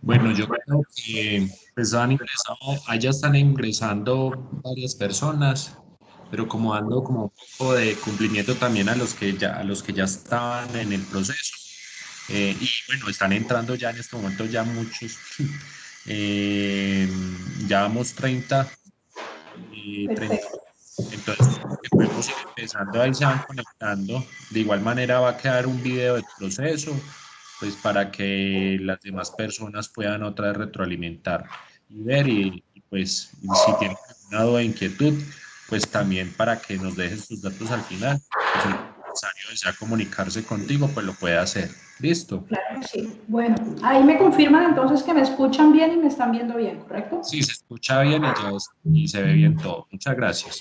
Bueno, yo creo que pues allá están ingresando varias personas, pero como dando como un poco de cumplimiento también a los que ya estaban en el proceso. Y bueno, están entrando ya en este momento ya muchos. Eh, ya vamos 30 y 30. Perfecto. Entonces, que podemos ir empezando, ahí se van conectando. De igual manera va a quedar un video del proceso, pues para que las demás personas puedan otra vez retroalimentar y ver pues y si tienen alguna duda o inquietud, pues también para que nos dejes tus datos al final. Pues si el empresario desea comunicarse contigo, pues lo puede hacer. ¿Listo? Claro que sí. Bueno, ahí me confirman entonces que me escuchan bien y me están viendo bien, ¿correcto? Sí, se escucha bien y se ve bien todo. Muchas gracias.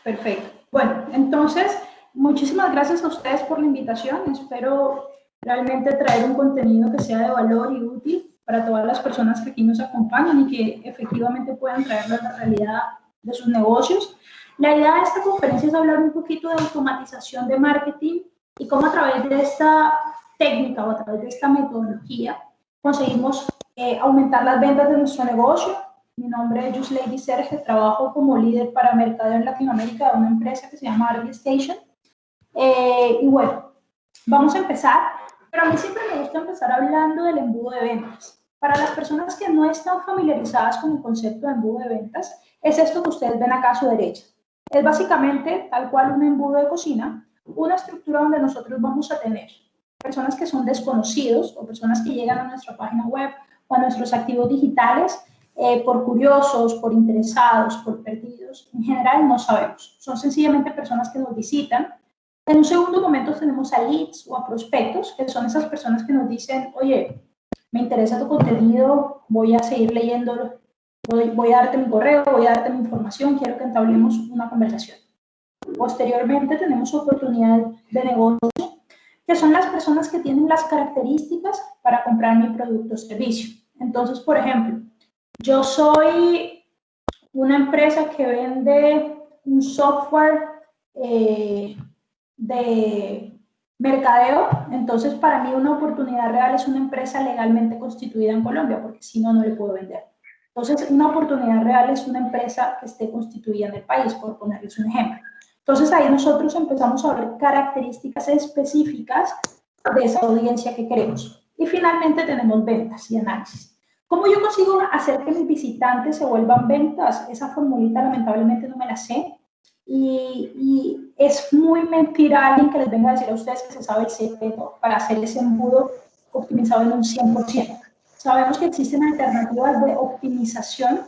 Perfecto. Bueno, entonces, muchísimas gracias a ustedes por la invitación. Espero realmente traer un contenido que sea de valor y útil para todas las personas que aquí nos acompañan y que efectivamente puedan traerlo a la realidad de sus negocios. La idea de esta conferencia es hablar un poquito de automatización de marketing y cómo a través de esta técnica o a través de esta metodología conseguimos aumentar las ventas de nuestro negocio. Mi nombre es Yuslady Serge, trabajo como líder para mercadeo en Latinoamérica de una empresa que se llama Arby Station. Y bueno, vamos a empezar, pero a mí siempre me gusta empezar hablando del embudo de ventas. Para las personas que no están familiarizadas con el concepto de embudo de ventas, es esto que ustedes ven acá a su derecha. Es básicamente, tal cual un embudo de cocina, una estructura donde nosotros vamos a tener personas que son desconocidos o personas que llegan a nuestra página web o a nuestros activos digitales por curiosos, por interesados, por perdidos. En general no sabemos. Son sencillamente personas que nos visitan. En un segundo momento tenemos a leads o a prospectos, que son esas personas que nos dicen, oye, me interesa tu contenido, voy a seguir leyéndolo, voy a darte mi correo, voy a darte mi información, quiero que entablemos una conversación. Posteriormente tenemos oportunidades de negocio, que son las personas que tienen las características para comprar mi producto o servicio. Entonces, por ejemplo, yo soy una empresa que vende un software de mercadeo, entonces para mí una oportunidad real es una empresa legalmente constituida en Colombia, porque si no, no le puedo vender. Entonces, una oportunidad real es una empresa que esté constituida en el país, por ponerles un ejemplo. Entonces, ahí nosotros empezamos a ver características específicas de esa audiencia que queremos. Y finalmente tenemos ventas y análisis. ¿Cómo yo consigo hacer que mis visitantes se vuelvan ventas? Esa formulita lamentablemente no me la sé. Y es muy mentira alguien que les venga a decir a ustedes que se sabe el secreto para hacer ese embudo optimizado en un 100%. Sabemos que existen alternativas de optimización,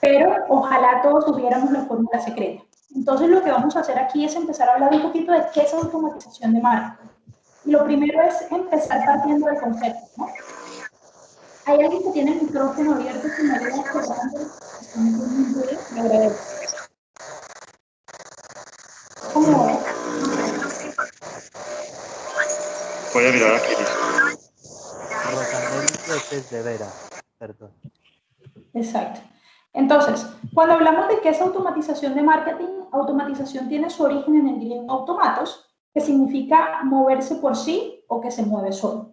pero ojalá todos tuviéramos la fórmula secreta. Entonces lo que vamos a hacer aquí es empezar a hablar un poquito de qué es automatización de marketing. Y lo primero es empezar partiendo del concepto, ¿no? Hay alguien que tiene el micrófono abierto que me ayuda cerrando. Está metiendo un ruido, me agradezco. ¿Cómo es? Voy a mirar aquí. Rosanel López de Vera, perdón. Exacto. Entonces, cuando hablamos de qué es automatización de marketing, automatización tiene su origen en el griego automatos, que significa moverse por sí o que se mueve solo.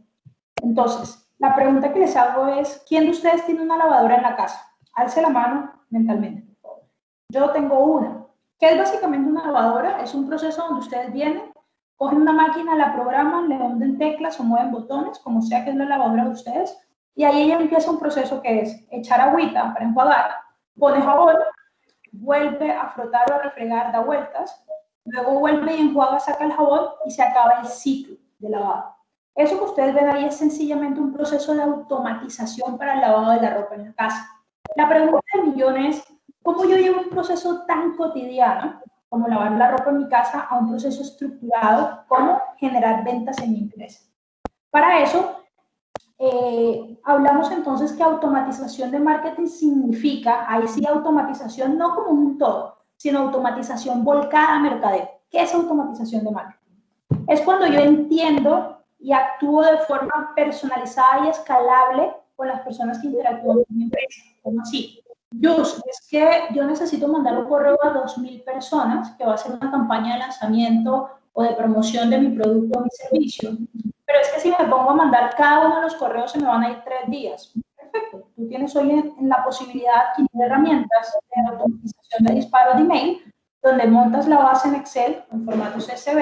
Entonces, la pregunta que les hago es, ¿quién de ustedes tiene una lavadora en la casa? Alce la mano mentalmente, por favor. Yo tengo una. ¿Qué es básicamente una lavadora? Es un proceso donde ustedes vienen, cogen una máquina, la programan, le hunden teclas o mueven botones, como sea que es la lavadora de ustedes, y ahí ya empieza un proceso que es echar agüita para enjuagar, pone jabón, vuelve a frotar o a refregar, da vueltas, luego vuelve y enjuaga, saca el jabón y se acaba el ciclo de lavado. Eso que ustedes ven ahí es sencillamente un proceso de automatización para el lavado de la ropa en la casa. La pregunta del millón es, ¿cómo yo llevo un proceso tan cotidiano como lavar la ropa en mi casa a un proceso estructurado como generar ventas en mi empresa? Para eso, hablamos entonces que automatización de marketing significa, ahí sí automatización no como un todo, sino automatización volcada a mercadeo. ¿Qué es automatización de marketing? Es cuando yo entiendo y actúo de forma personalizada y escalable con las personas que interactúan con mi empresa. ¿Cómo así? Es que yo necesito mandar un correo a 2.000 personas que va a ser una campaña de lanzamiento o de promoción de mi producto o mi servicio. pero es que si me pongo a mandar cada uno de los correos se me van a ir 3 días. Perfecto, tú tienes hoy en la posibilidad de adquirir herramientas de automatización de disparos de email, donde montas la base en Excel en formato CSV,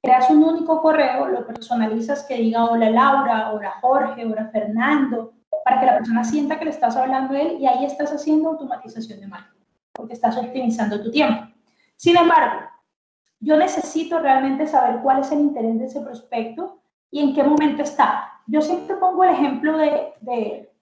creas un único correo, lo personalizas que diga hola Laura, hola Jorge, hola Fernando, para que la persona sienta que le estás hablando a él y ahí estás haciendo automatización de marketing, porque estás optimizando tu tiempo. Sin embargo, yo necesito realmente saber cuál es el interés de ese prospecto y en qué momento está. Yo siempre pongo el ejemplo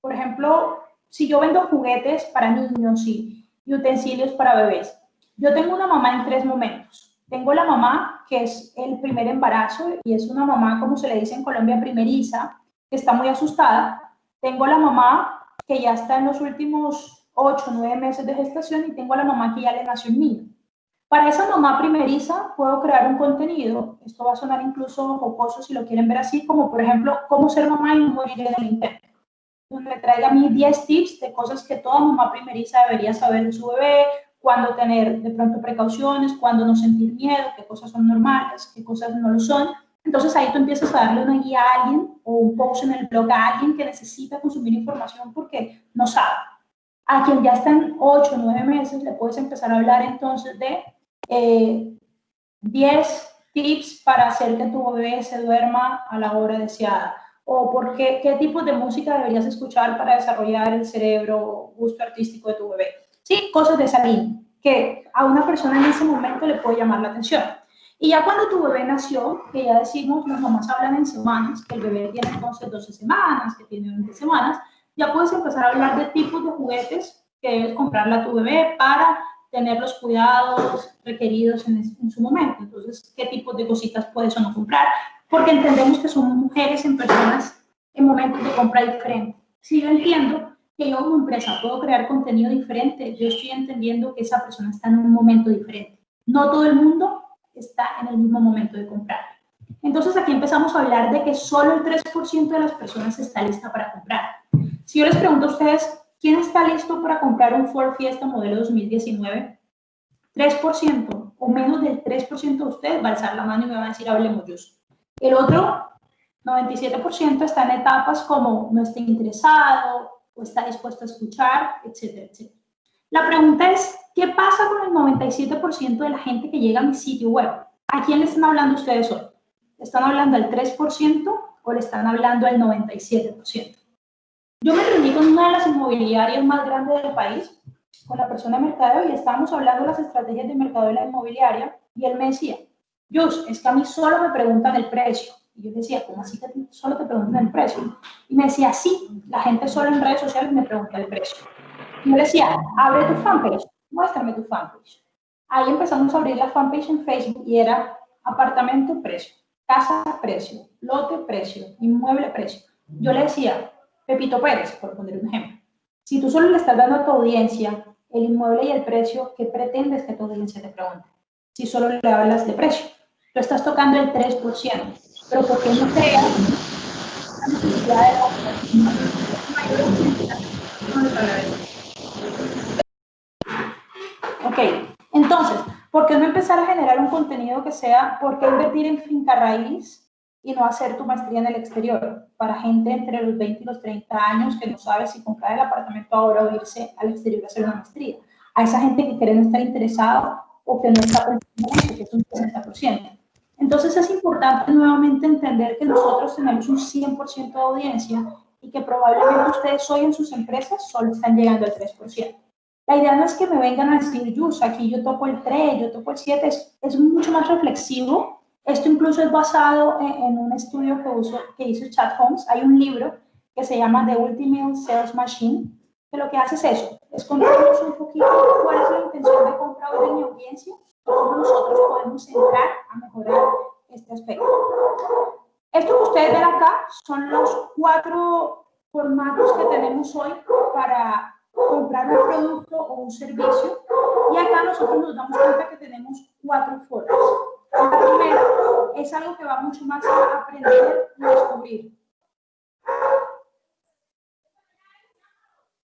por ejemplo, si yo vendo juguetes para niños y utensilios para bebés, yo tengo una mamá en 3 momentos. Tengo la mamá que es el primer embarazo y es una mamá, como se le dice en Colombia, primeriza, que está muy asustada. Tengo la mamá que ya está en los últimos 8 o 9 meses de gestación y tengo a la mamá que ya le nació un niño. Para esa mamá primeriza puedo crear un contenido, esto va a sonar incluso jocoso si lo quieren ver así, como por ejemplo, cómo ser mamá y no morir en el intento, donde traiga a mí 10 tips de cosas que toda mamá primeriza debería saber de su bebé, cuándo tener de pronto precauciones, cuándo no sentir miedo, qué cosas son normales, qué cosas no lo son. Entonces ahí tú empiezas a darle una guía a alguien o un post en el blog a alguien que necesita consumir información porque no sabe. A quien ya está en 8 o 9 meses le puedes empezar a hablar entonces de 10 tips para hacer que tu bebé se duerma a la hora deseada, o qué tipo de música deberías escuchar para desarrollar el cerebro gusto artístico de tu bebé. Sí, cosas de esa línea, que a una persona en ese momento le puede llamar la atención. Y ya cuando tu bebé nació, que ya decimos, las mamás hablan en semanas, que el bebé tiene entonces 12 semanas, que tiene 20 semanas, ya puedes empezar a hablar de tipos de juguetes que debes comprarle a tu bebé para tener los cuidados requeridos en su momento. Entonces, ¿qué tipo de cositas puedes o no comprar? Porque entendemos que somos mujeres en personas en momentos de compra diferentes. Si yo entiendo que yo como empresa puedo crear contenido diferente, yo estoy entendiendo que esa persona está en un momento diferente. No todo el mundo está en el mismo momento de comprar. Entonces, aquí empezamos a hablar de que solo el 3% de las personas está lista para comprar. Si yo les pregunto a ustedes, ¿quién está listo para comprar un Ford Fiesta modelo 2019? 3% o menos del 3% de ustedes va a alzar la mano y me va a decir, hablemos yo. El otro 97% está en etapas como no está interesado o está dispuesto a escuchar, etcétera, etcétera. La pregunta es, ¿qué pasa con el 97% de la gente que llega a mi sitio web? ¿A quién le están hablando ustedes hoy? ¿Le están hablando al 3% o le están hablando al 97%? Yo me reuní con una de las inmobiliarias más grandes del país, con la persona de mercadeo, y estábamos hablando de las estrategias de mercadeo de la inmobiliaria, y él me decía, Jus, es que a mí solo me preguntan el precio. Y yo decía, ¿cómo así que solo te preguntan el precio? Y me decía, sí, la gente solo en redes sociales me pregunta el precio. Y yo le decía, abre tu fanpage, muéstrame tu fanpage. Ahí empezamos a abrir la fanpage en Facebook y era apartamento, precio, casa, precio, lote, precio, inmueble, precio. Yo le decía, Pepito Pérez, por poner un ejemplo, si tú solo le estás dando a tu audiencia el inmueble y el precio, ¿qué pretendes que tu audiencia te pregunte? Si solo le hablas de precio. Tú estás tocando el 3%, pero ¿por qué no creas la necesidad de la Ok, entonces, ¿por qué no empezar a generar un contenido que sea, por qué invertir en finca raíz y no hacer tu maestría en el exterior? Para gente entre los 20 y los 30 años que no sabe si comprar el apartamento ahora o irse al exterior a hacer una maestría. A esa gente que quiere no estar interesado o que no está pensando en eso, que es un 60%. Entonces es importante nuevamente entender que nosotros tenemos un 100% de audiencia y que probablemente ustedes hoy en sus empresas solo están llegando al 3%. La idea no es que me vengan a decir, Yus, aquí yo toco el 3, yo toco el 7, es mucho más reflexivo. Esto incluso es basado en un estudio que hizo Chad Holmes. Hay un libro que se llama The Ultimate Sales Machine, que lo que hace es eso, es contarnos un poquito cuál es la intención de compra hoy de mi audiencia, cómo nosotros podemos entrar a mejorar este aspecto. Esto que ustedes ven acá son los 4 formatos que tenemos hoy para comprar un producto o un servicio, y acá nosotros nos damos cuenta que tenemos 4 formas. La primera es algo que va mucho más a aprender y descubrir.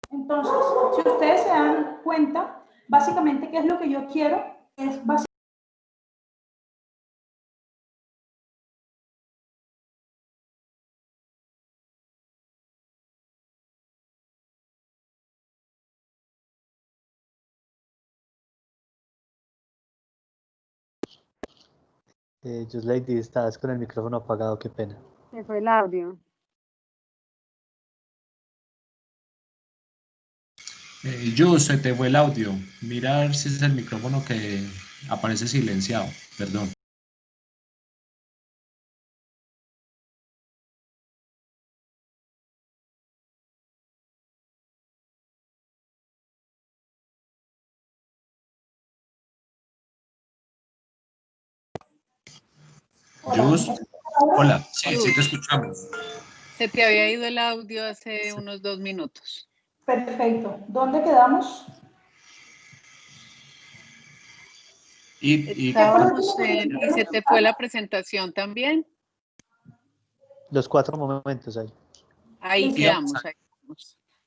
Entonces, si ustedes se dan cuenta, básicamente, ¿qué es lo que yo quiero? Es básicamente Just Lady, estás con el micrófono apagado, qué pena. Se fue el audio. Se te fue el audio. Mira a ver si es el micrófono que aparece silenciado. Perdón. Jus, hola, sí te escuchamos. Se te había ido el audio hace unos 2 minutos. Perfecto. ¿Dónde quedamos? Estábamos y se te fue la presentación también. Los 4 momentos ahí. Ahí quedamos.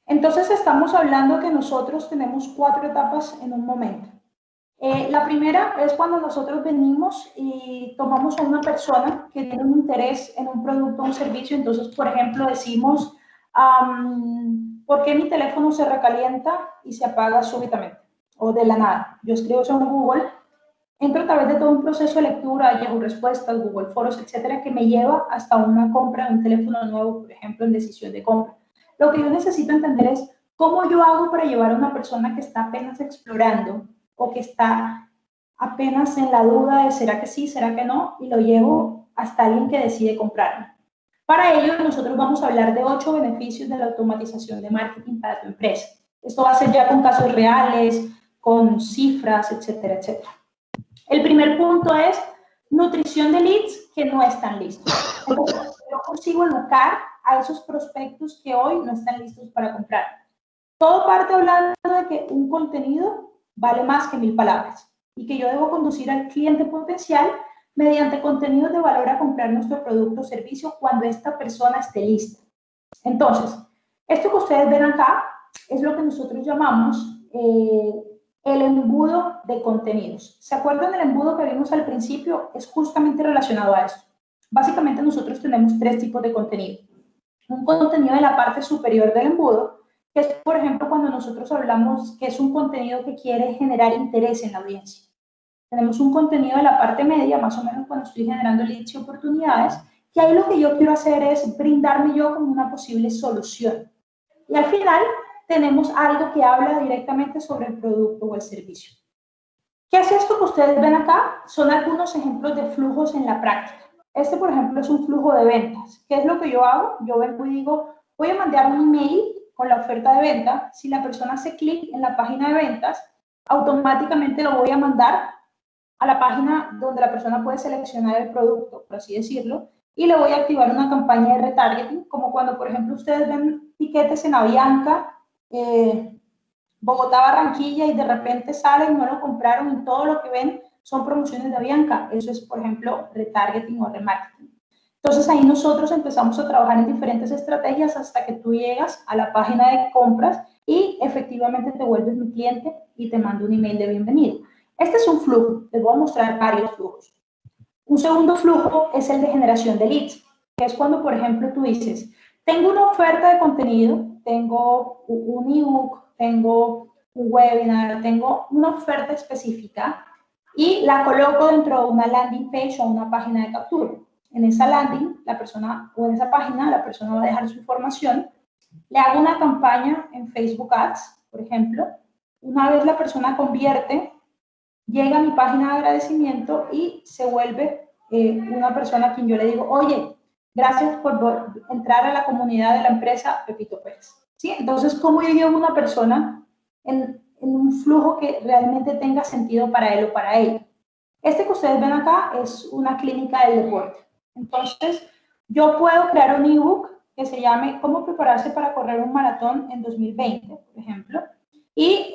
Entonces estamos hablando que nosotros tenemos 4 etapas en un momento. La primera es cuando nosotros venimos y tomamos a una persona que tiene un interés en un producto o un servicio. Entonces, por ejemplo, decimos, ¿por qué mi teléfono se recalienta y se apaga súbitamente o de la nada? Yo escribo eso en Google, entro a través de todo un proceso de lectura, Yahoo Respuestas, Google Foros, etcétera, que me lleva hasta una compra de un teléfono nuevo, por ejemplo, en decisión de compra. Lo que yo necesito entender es cómo yo hago para llevar a una persona que está apenas explorando o que está apenas en la duda de será que sí, será que no, y lo llevo hasta alguien que decide comprarlo. Para ello, nosotros vamos a hablar de 8 beneficios de la automatización de marketing para tu empresa. Esto va a ser ya con casos reales, con cifras, etcétera, etcétera. El primer punto es nutrición de leads que no están listos. Entonces, yo consigo educar a esos prospectos que hoy no están listos para comprar. Todo parte hablando de que un contenido vale más que 1000 palabras y que yo debo conducir al cliente potencial mediante contenidos de valor a comprar nuestro producto o servicio cuando esta persona esté lista. Entonces, esto que ustedes ven acá es lo que nosotros llamamos el embudo de contenidos. ¿Se acuerdan del embudo que vimos al principio? Es justamente relacionado a esto. Básicamente nosotros tenemos 3 tipos de contenido. Un contenido de la parte superior del embudo, que es, por ejemplo, cuando nosotros hablamos que es un contenido que quiere generar interés en la audiencia. Tenemos un contenido de la parte media, más o menos cuando estoy generando leads y oportunidades, que ahí lo que yo quiero hacer es brindarme yo como una posible solución. Y al final tenemos algo que habla directamente sobre el producto o el servicio. ¿Qué es esto que ustedes ven acá? Son algunos ejemplos de flujos en la práctica. Este, por ejemplo, es un flujo de ventas. ¿Qué es lo que yo hago? Yo vengo y digo, voy a mandar un email con la oferta de venta. Si la persona hace clic en la página de ventas, automáticamente lo voy a mandar a la página donde la persona puede seleccionar el producto, por así decirlo, y le voy a activar una campaña de retargeting, como cuando, por ejemplo, ustedes ven tiquetes en Avianca, Bogotá, Barranquilla, y de repente salen, no lo compraron y todo lo que ven son promociones de Avianca. Eso es, por ejemplo, retargeting o remarketing. Entonces ahí nosotros empezamos a trabajar en diferentes estrategias hasta que tú llegas a la página de compras y efectivamente te vuelves mi cliente y te mando un email de bienvenida. Este es un flujo, les voy a mostrar varios flujos. Un segundo flujo es el de generación de leads, que es cuando, por ejemplo, tú dices, tengo una oferta de contenido, tengo un ebook, tengo un webinar, tengo una oferta específica y la coloco dentro de una landing page o una página de captura. En esa landing, la persona, o en esa página, la persona va a dejar su información, le hago una campaña en Facebook Ads, por ejemplo. Una vez la persona convierte, llega a mi página de agradecimiento y se vuelve una persona a quien yo le digo, oye, gracias por entrar a la comunidad de la empresa Pepito Pérez. ¿Sí? Entonces, ¿cómo yo llevo a una persona en un flujo que realmente tenga sentido para él o para ella? Este que ustedes ven acá es una clínica del deporte. Entonces, yo puedo crear un ebook que se llame ¿Cómo prepararse para correr un maratón en 2020, por ejemplo? Y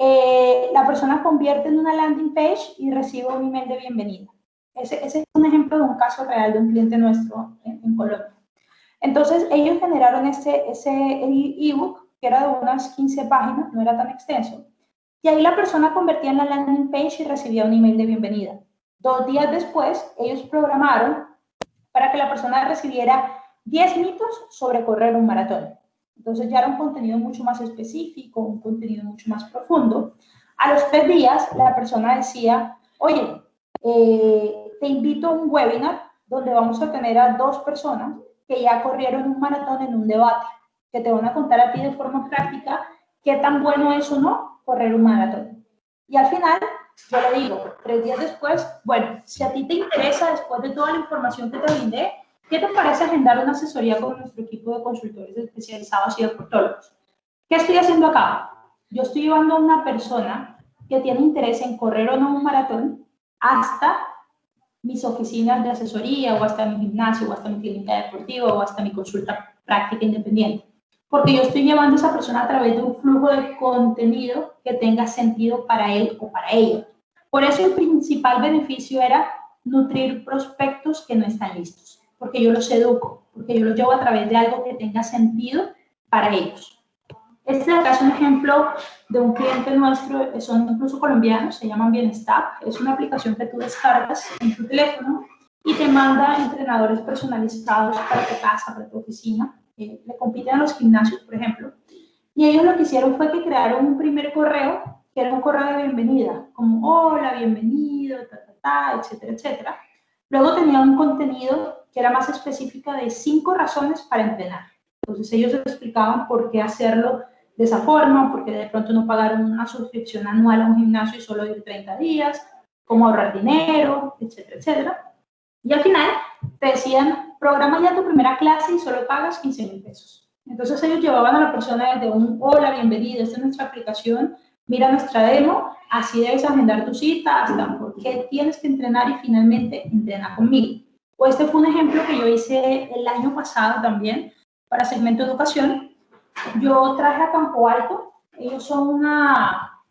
la persona convierte en una landing page y recibe un email de bienvenida. Ese es un ejemplo de un caso real de un cliente nuestro en Colombia. Entonces, ellos generaron ese ebook, que era de unas 15 páginas, no era tan extenso, y ahí la persona convertía en la landing page y recibía un email de bienvenida. 2 días después, ellos programaron para que la persona recibiera 10 mitos sobre correr un maratón. Entonces ya era un contenido mucho más específico, un contenido mucho más profundo. A los 3 días, la persona decía, oye, te invito a un webinar donde vamos a tener a 2 personas que ya corrieron un maratón en un debate, que te van a contar a ti de forma práctica qué tan bueno es o no correr un maratón. Y al final, yo le digo, 3 días después, bueno, si a ti te interesa, después de toda la información que te brindé, ¿qué te parece agendar una asesoría con nuestro equipo de consultores especializados y deportólogos? ¿Qué estoy haciendo acá? Yo estoy llevando a una persona que tiene interés en correr o no un maratón hasta mis oficinas de asesoría, o hasta mi gimnasio, o hasta mi clínica deportiva, o hasta mi consulta práctica independiente. Porque yo estoy llevando a esa persona a través de un flujo de contenido que tenga sentido para él o para ella. Por eso el principal beneficio era nutrir prospectos que no están listos, porque yo los educo, porque yo los llevo a través de algo que tenga sentido para ellos. Este de acá es un ejemplo de un cliente nuestro, son incluso colombianos, se llaman Bienestar. Es una aplicación que tú descargas en tu teléfono y te manda entrenadores personalizados para tu casa, para tu oficina. Le compiten a los gimnasios, por ejemplo. Y ellos lo que hicieron fue que crearon un primer correo, que era un correo de bienvenida, como hola, bienvenido, etcétera, etcétera. Luego tenían un contenido que era más específico de 5 razones para entrenar. Entonces ellos explicaban por qué hacerlo de esa forma, porque de pronto no pagaron una suscripción anual a un gimnasio y solo ir 30 días, cómo ahorrar dinero, etcétera, etcétera. Y al final te decían, programa ya tu primera clase y solo pagas 15.000 pesos. Entonces ellos llevaban a la persona desde un hola, bienvenido, esta es nuestra aplicación, mira nuestra demo, así debes agendar tu cita, hasta por qué tienes que entrenar y finalmente entrena conmigo. O este fue un ejemplo que yo hice el año pasado también para Segmento Educación. Yo traje a Campo Alto, ellos son una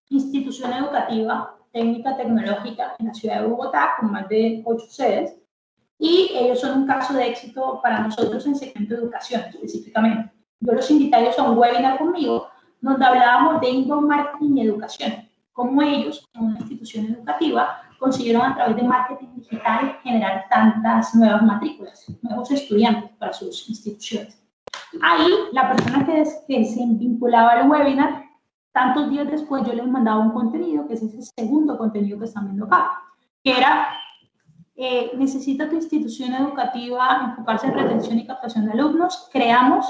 institución educativa, técnica, tecnológica en la ciudad de Bogotá, con más de 8 sedes, y ellos son un caso de éxito para nosotros en Segmento Educación específicamente. Yo los invité a ellos a un webinar conmigo, donde hablábamos de inbound marketing y educación, cómo ellos, como una institución educativa, consiguieron a través de marketing digital generar tantas nuevas matrículas, nuevos estudiantes para sus instituciones. Ahí, la persona que se vinculaba al webinar, tantos días después yo les mandaba un contenido, que es ese segundo contenido que están viendo acá, que era, necesita tu institución educativa enfocarse en retención y captación de alumnos, creamos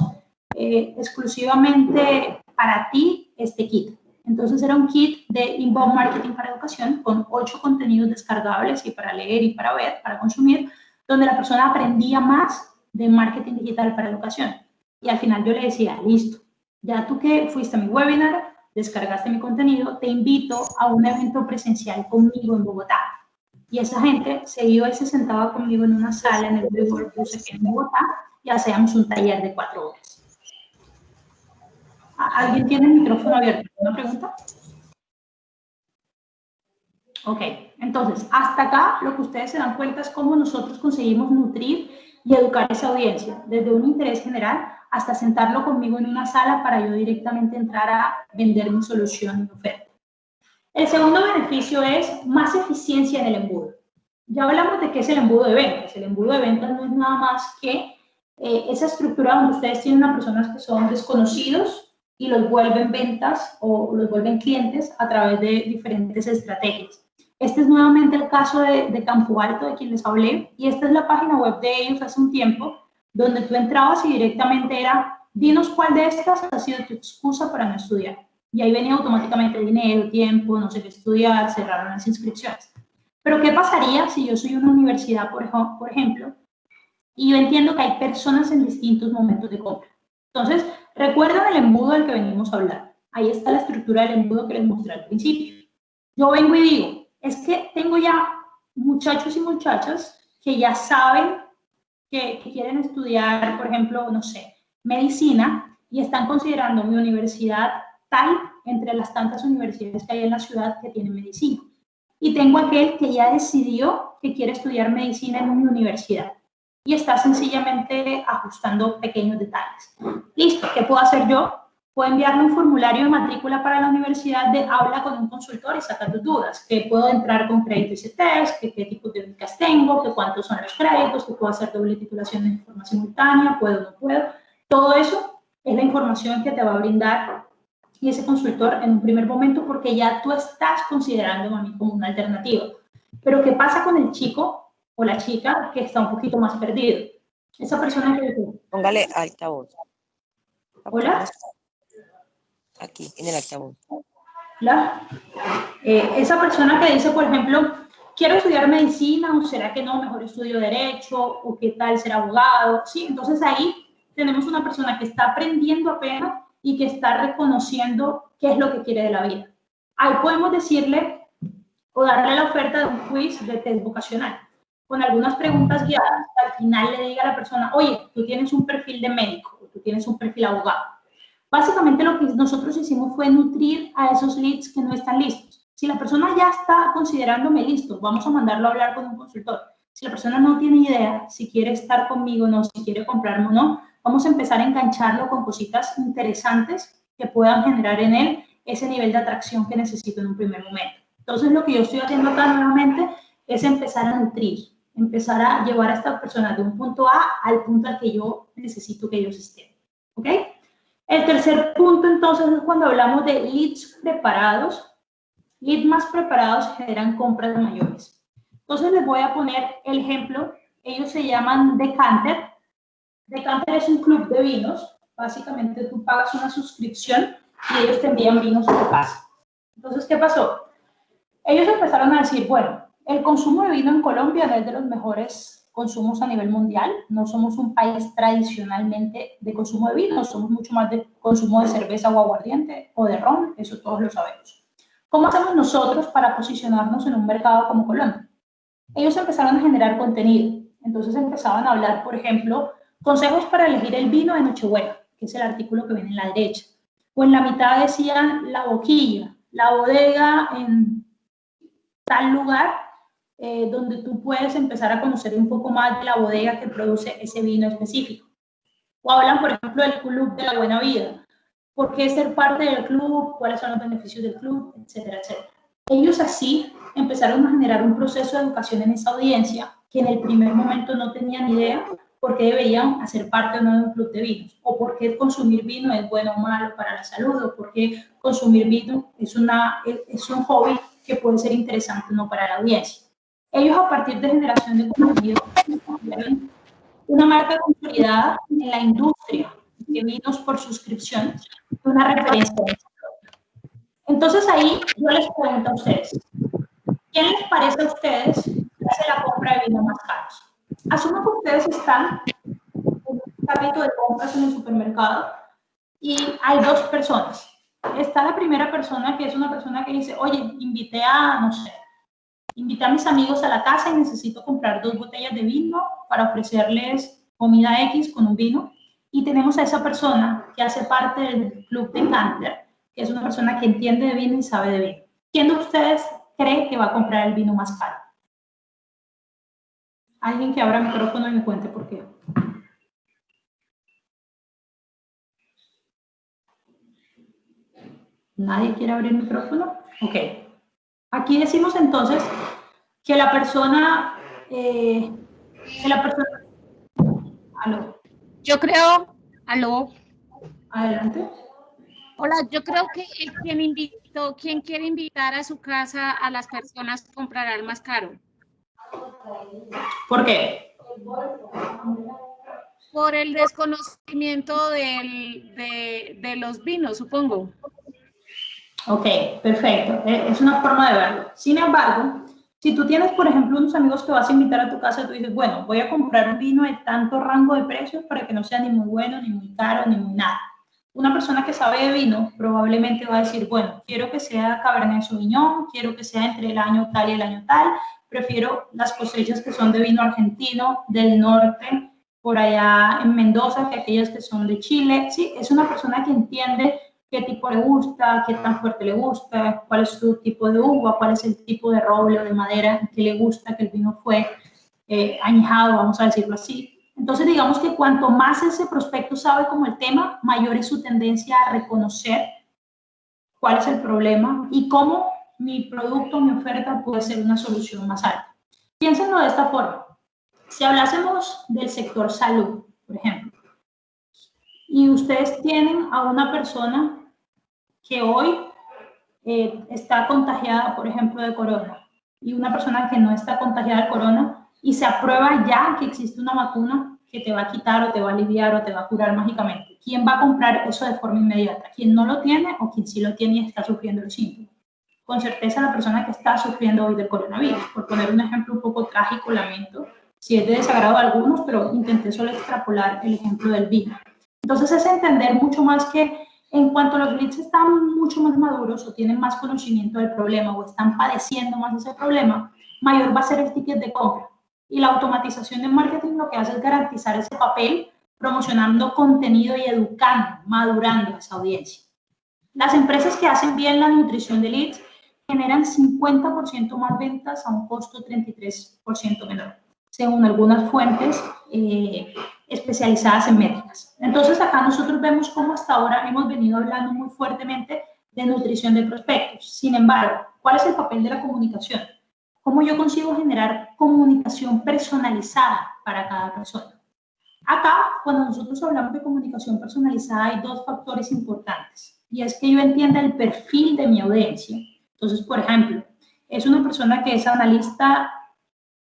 exclusivamente para ti este kit. Entonces era un kit de inbound marketing para educación con 8 contenidos descargables y para leer y para ver, para consumir, donde la persona aprendía más de marketing digital para educación. Y al final yo le decía, listo, ya tú que fuiste a mi webinar, descargaste mi contenido, te invito a un evento presencial conmigo en Bogotá. Y esa gente se iba y se sentaba conmigo en una sala en el World Bus aquí en Bogotá y hacíamos un taller de 4 horas. ¿Alguien tiene el micrófono abierto? ¿Una pregunta? Ok, entonces, hasta acá lo que ustedes se dan cuenta es cómo nosotros conseguimos nutrir y educar a esa audiencia, desde un interés general hasta sentarlo conmigo en una sala para yo directamente entrar a vender mi solución y oferta. El segundo beneficio es más eficiencia en el embudo. Ya hablamos de qué es el embudo de ventas. El embudo de ventas no es nada más que esa estructura donde ustedes tienen a personas que son desconocidos y los vuelven ventas o los vuelven clientes a través de diferentes estrategias. Este es nuevamente el caso de Campo Alto, de quien les hablé, y esta es la página web de ellos hace un tiempo, donde tú entrabas y directamente era, dinos cuál de estas ha sido tu excusa para no estudiar. Y ahí venía automáticamente dinero, tiempo, no sé qué estudiar, cerraron las inscripciones. Pero ¿qué pasaría si yo soy una universidad, por ejemplo, y yo entiendo que hay personas en distintos momentos de compra? Entonces, recuerdan el embudo del que venimos a hablar. Ahí está la estructura del embudo que les mostré al principio. Yo vengo y digo, es que tengo ya muchachos y muchachas que ya saben que quieren estudiar, por ejemplo, no sé, medicina, y están considerando mi universidad tal entre las tantas universidades que hay en la ciudad que tienen medicina. Y tengo aquel que ya decidió que quiere estudiar medicina en mi universidad y está sencillamente ajustando pequeños detalles. Listo, ¿qué puedo hacer yo? Puedo enviarle un formulario de matrícula para la universidad de habla con un consultor y sacar tus dudas, que puedo entrar con créditos y test, que qué tipo de becas tengo, que cuántos son los créditos, que puedo hacer doble titulación de forma simultánea, puedo o no puedo. Todo eso es la información que te va a brindar y ese consultor en un primer momento, porque ya tú estás considerando a mí como una alternativa. Pero ¿qué pasa con el chico o la chica que está un poquito más perdido? Esa persona que dice, Póngale altavoz. hola, Aquí, en el altavoz. hola. Esa persona que dice, por ejemplo, quiero estudiar medicina, o será que no, mejor estudio derecho, o qué tal ser abogado, ¿sí? Entonces ahí tenemos una persona que está aprendiendo apenas y que está reconociendo qué es lo que quiere de la vida. Ahí podemos decirle o darle la oferta de un quiz de test vocacional con algunas preguntas guiadas. Al final le diga a la persona, oye, tú tienes un perfil de médico, o tú tienes un perfil abogado. Básicamente lo que nosotros hicimos fue nutrir a esos leads que no están listos. Si la persona ya está considerándome listo, vamos a mandarlo a hablar con un consultor. Si la persona no tiene idea si quiere estar conmigo o no, si quiere comprarme o no, vamos a empezar a engancharlo con cositas interesantes que puedan generar en él ese nivel de atracción que necesito en un primer momento. Entonces, lo que yo estoy haciendo acá nuevamente es empezar a nutrir, empezar a llevar a esta persona de un punto A al punto al que yo necesito que ellos estén. ¿Ok? El tercer punto, entonces, es cuando hablamos de leads preparados. Leads más preparados generan compras mayores. Entonces, les voy a poner el ejemplo. Ellos se llaman Decanter. Decanter es un club de vinos. Básicamente, tú pagas una suscripción y ellos te envían vinos a tu casa. Entonces, ¿qué pasó? Ellos empezaron a decir, bueno, el consumo de vino en Colombia no es de los mejores consumos a nivel mundial. No somos un país tradicionalmente de consumo de vino, somos mucho más de consumo de cerveza o aguardiente o de ron, eso todos lo sabemos. ¿Cómo hacemos nosotros para posicionarnos en un mercado como Colombia? Ellos empezaron a generar contenido. Entonces empezaban a hablar, por ejemplo, consejos para elegir el vino de Nochebuena, que es el artículo que viene en la derecha. O en la mitad decían la boquilla, la bodega en tal lugar donde tú puedes empezar a conocer un poco más de la bodega que produce ese vino específico. O hablan, por ejemplo, del Club de la Buena Vida. ¿Por qué ser parte del club? ¿Cuáles son los beneficios del club? Etcétera, etcétera. Ellos así empezaron a generar un proceso de educación en esa audiencia que en el primer momento no tenían idea por qué deberían hacer parte o no de un club de vinos, o por qué consumir vino es bueno o malo para la salud, o por qué consumir vino es un hobby que puede ser interesante o no para la audiencia. Ellos, a partir de generación de contenido, una marca consolidada en la industria de vinos por suscripción, una referencia. Entonces ahí yo les pregunto a ustedes, ¿quién les parece a ustedes que hace la compra de vinos más caros? Asumo que ustedes están en un carrito de compras en el supermercado y hay dos personas. Está la primera persona, que es una persona que dice, oye, invité a, no sé, invité a mis amigos a la casa y necesito comprar 2 botellas de vino para ofrecerles comida X con un vino. Y tenemos a esa persona que hace parte del club de Decanter, que es una persona que entiende de vino y sabe de vino. ¿Quién de ustedes cree que va a comprar el vino más caro? Alguien que abra el micrófono y me cuente por qué. ¿Nadie quiere abrir el micrófono? Ok. Aquí decimos entonces que la persona... ¿Aló? Yo creo, aló, Adelante. hola, yo creo que quien quiere invitar a su casa a las personas comprará el más caro. ¿Por qué? Por el desconocimiento de los vinos, supongo. Ok, perfecto. Es una forma de verlo. Sin embargo, si tú tienes, por ejemplo, unos amigos que vas a invitar a tu casa, tú dices, bueno, voy a comprar un vino de tanto rango de precios para que no sea ni muy bueno, ni muy caro, ni muy nada. Una persona que sabe de vino probablemente va a decir, bueno, quiero que sea Cabernet Sauvignon, quiero que sea entre el año tal y el año tal, prefiero las cosechas que son de vino argentino, del norte, por allá en Mendoza, que aquellas que son de Chile. Sí, es una persona que entiende qué tipo le gusta, qué tan fuerte le gusta, cuál es su tipo de uva, cuál es el tipo de roble o de madera que le gusta que el vino fue añejado, vamos a decirlo así. Entonces, digamos que cuanto más ese prospecto sabe como el tema, mayor es su tendencia a reconocer cuál es el problema y cómo mi producto, mi oferta puede ser una solución más alta. Piénsenlo de esta forma. Si hablásemos del sector salud, por ejemplo, y ustedes tienen a una persona que hoy está contagiada, por ejemplo, de corona, y una persona que no está contagiada del corona y se aprueba ya que existe una vacuna que te va a quitar o te va a aliviar o te va a curar mágicamente. ¿Quién va a comprar eso de forma inmediata? ¿Quién no lo tiene o quien sí lo tiene y está sufriendo los síntomas? Con certeza la persona que está sufriendo hoy del coronavirus. Por poner un ejemplo un poco trágico, lamento, si es de desagrado a algunos, pero intenté solo extrapolar el ejemplo del vino. Entonces es entender mucho más que en cuanto los leads están mucho más maduros o tienen más conocimiento del problema o están padeciendo más ese problema, mayor va a ser el ticket de compra. Y la automatización de marketing lo que hace es garantizar ese papel, promocionando contenido y educando, madurando a esa audiencia. Las empresas que hacen bien la nutrición de leads generan 50% más ventas a un costo 33% menor, según algunas fuentes especializadas en métricas. Entonces, acá nosotros vemos cómo hasta ahora hemos venido hablando muy fuertemente de nutrición de prospectos. Sin embargo, ¿cuál es el papel de la comunicación? ¿Cómo yo consigo generar comunicación personalizada para cada persona? Acá, cuando nosotros hablamos de comunicación personalizada, hay dos factores importantes. Y es que yo entienda el perfil de mi audiencia. Entonces, por ejemplo, es una persona que es analista,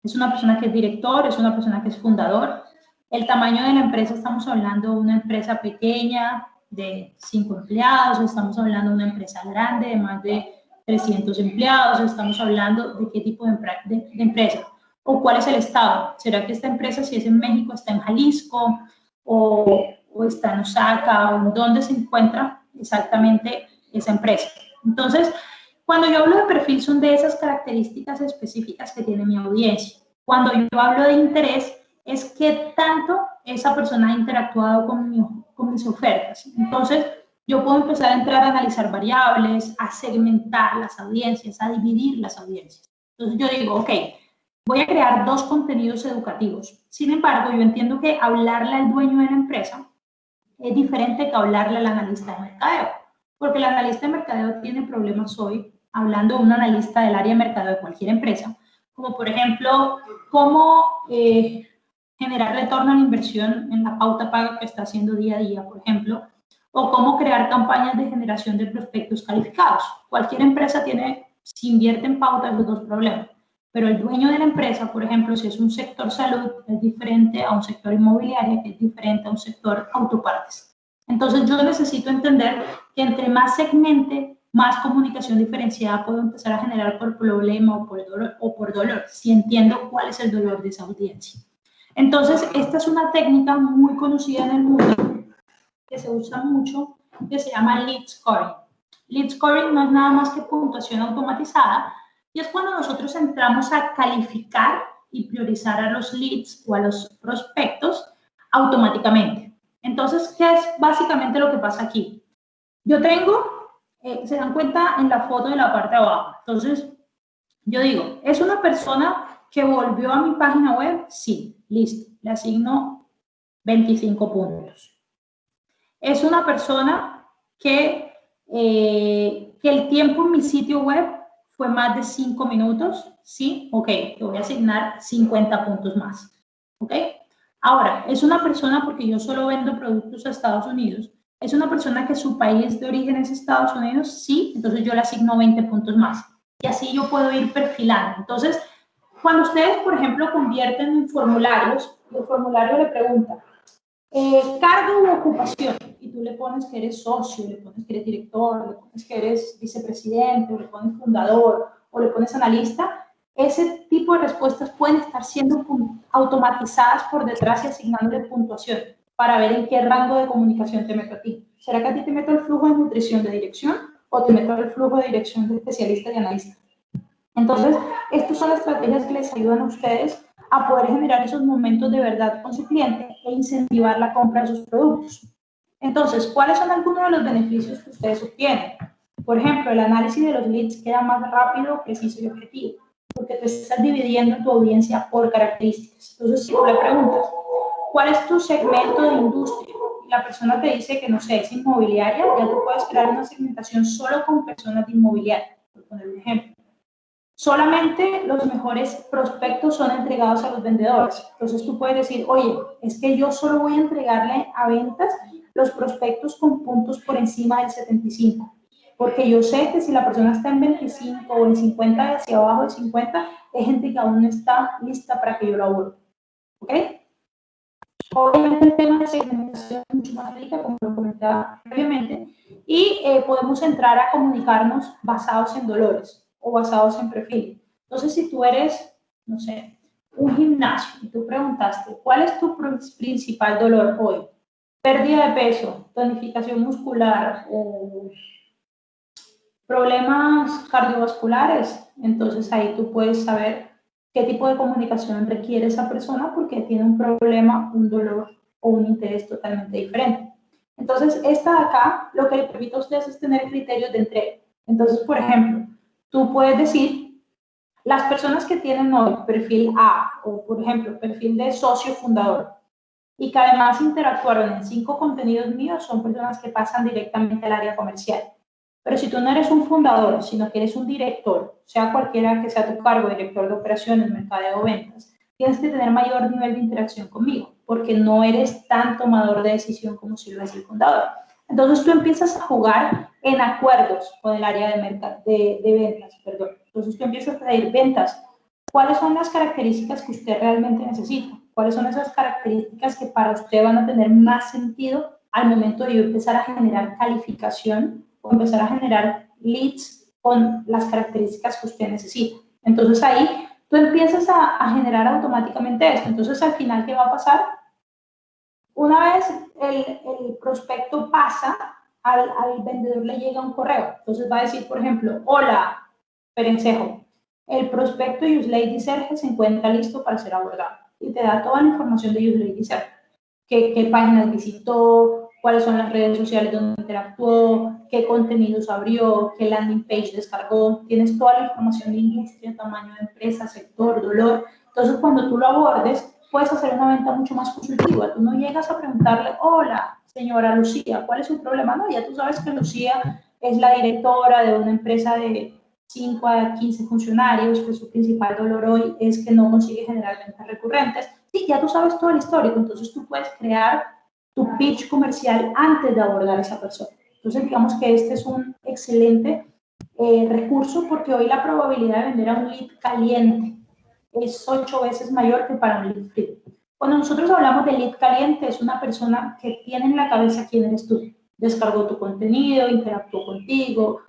es una persona que es director, es una persona que es fundador. El tamaño de la empresa, estamos hablando de una empresa pequeña de 5 empleados, estamos hablando de una empresa grande de más de 300 empleados, estamos hablando de qué tipo de empresa o cuál es el estado. ¿Será que esta empresa, si es en México, está en Jalisco o está en Osaka o en dónde se encuentra exactamente esa empresa? Entonces, cuando yo hablo de perfil son de esas características específicas que tiene mi audiencia. Cuando yo hablo de interés es qué tanto esa persona ha interactuado con mis ofertas. Entonces, yo puedo empezar a entrar a analizar variables, a segmentar las audiencias, a dividir las audiencias. Entonces yo digo, ok, voy a crear 2 contenidos educativos. Sin embargo, yo entiendo que hablarle al dueño de la empresa es diferente que hablarle al analista de mercadeo, porque el analista de mercadeo tiene problemas hoy, hablando de un analista del área de mercadeo de cualquier empresa, como por ejemplo, cómo generar retorno a la inversión en la pauta paga que está haciendo día a día, por ejemplo, o cómo crear campañas de generación de prospectos calificados. Cualquier empresa tiene, si invierte en pauta, los 2 problemas. Pero el dueño de la empresa, por ejemplo, si es un sector salud, es diferente a un sector inmobiliario, que es diferente a un sector autopartes. Entonces, yo necesito entender que entre más segmente, más comunicación diferenciada puedo empezar a generar por problema o por dolor, si entiendo cuál es el dolor de esa audiencia. Entonces, esta es una técnica muy conocida en el mundo, que se usa mucho, que se llama lead scoring. Lead scoring no es nada más que puntuación automatizada, y es cuando nosotros entramos a calificar y priorizar a los leads o a los prospectos automáticamente. Entonces, ¿qué es básicamente lo que pasa aquí? Yo tengo, se dan cuenta en la foto de la parte de abajo. Entonces, yo digo, ¿es una persona que volvió a mi página web? Sí, listo, le asigno 25 puntos. Es una persona que el tiempo en mi sitio web fue más de 5 minutos, ¿sí? Ok, te voy a asignar 50 puntos más, ¿ok? Ahora, es una persona, porque yo solo vendo productos a Estados Unidos, es una persona que su país de origen es Estados Unidos, sí, entonces yo le asigno 20 puntos más. Y así yo puedo ir perfilando. Entonces, cuando ustedes, por ejemplo, convierten en formularios, el formulario le pregunta, cargo u ocupación, y tú le pones que eres socio, le pones que eres director, le pones que eres vicepresidente, o le pones fundador, o le pones analista, ese tipo de respuestas pueden estar siendo automatizadas por detrás y asignándole puntuación para ver en qué rango de comunicación te meto a ti. ¿Será que a ti te meto el flujo de nutrición de dirección o te meto el flujo de dirección de especialista y analista? Entonces, estas son estrategias que les ayudan a ustedes a poder generar esos momentos de verdad con su cliente e incentivar la compra de sus productos. Entonces, ¿cuáles son algunos de los beneficios que ustedes obtienen? Por ejemplo, el análisis de los leads queda más rápido, preciso y objetivo, porque tú estás dividiendo tu audiencia por características. Entonces, si tú le preguntas, ¿cuál es tu segmento de industria? Y la persona te dice que, no sé, es inmobiliaria, ya tú puedes crear una segmentación solo con personas de inmobiliaria, por poner un ejemplo. Solamente los mejores prospectos son entregados a los vendedores. Entonces tú puedes decir, oye, es que yo solo voy a entregarle a ventas los prospectos con puntos por encima del 75. Porque yo sé que si la persona está en 25 o en 50 y hacia abajo de 50, es gente que aún no está lista para que yo lo aborde. ¿Ok? Obviamente el tema de segmentación es mucho más rica, como lo comentaba previamente, y podemos entrar a comunicarnos basados en dolores o basados en perfiles. Entonces, si tú eres, no sé, un gimnasio y tú preguntaste, ¿cuál es tu principal dolor hoy? Pérdida de peso, tonificación muscular, problemas cardiovasculares, entonces ahí tú puedes saber qué tipo de comunicación requiere esa persona porque tiene un problema, un dolor o un interés totalmente diferente. Entonces, esta de acá, lo que le permite a ustedes es tener criterios de entrega. Entonces, por ejemplo, tú puedes decir, las personas que tienen hoy perfil A, o por ejemplo, perfil de socio fundador, y que además interactuaron en 5 contenidos míos, son personas que pasan directamente al área comercial. Pero si tú no eres un fundador, sino que eres un director, sea cualquiera que sea tu cargo, director de operaciones, mercadeo o ventas, tienes que tener mayor nivel de interacción conmigo, porque no eres tan tomador de decisión como si lo es el fundador. Entonces tú empiezas a jugar en acuerdos con el área de ventas, perdón. Entonces tú empiezas a pedir ventas. ¿Cuáles son las características que usted realmente necesita? ¿Cuáles son esas características que para usted van a tener más sentido al momento de yo empezar a generar calificación o empezar a generar leads con las características que usted necesita? Entonces ahí tú empiezas a generar automáticamente esto. Entonces al final, ¿qué va a pasar? Una vez el prospecto pasa, al vendedor le llega un correo. Entonces va a decir, por ejemplo, hola, Perencejo, el prospecto Uselady Serge se encuentra listo para ser abordado. Y te da toda la información de Uselady Serge. ¿Qué páginas visitó? ¿Cuáles son las redes sociales donde interactuó? ¿Qué contenidos abrió? ¿Qué landing page descargó? Tienes toda la información de industria, tamaño de empresa, sector, dolor. Entonces, cuando tú lo abordes, puedes hacer una venta mucho más consultiva. Tú no llegas a preguntarle, hola, señora Lucía, ¿cuál es su problema? No, ya tú sabes que Lucía es la directora de una empresa de 5 a 15 funcionarios, que su principal dolor hoy es que no consigue generar ventas recurrentes. Sí, ya tú sabes todo el histórico, entonces tú puedes crear tu pitch comercial antes de abordar a esa persona. Entonces, digamos que este es un excelente recurso porque hoy la probabilidad de vender a un lead caliente es 8 veces mayor que para un lead frío. Cuando nosotros hablamos de lead caliente, es una persona que tiene en la cabeza quién eres tú. Descargó tu contenido, interactuó contigo,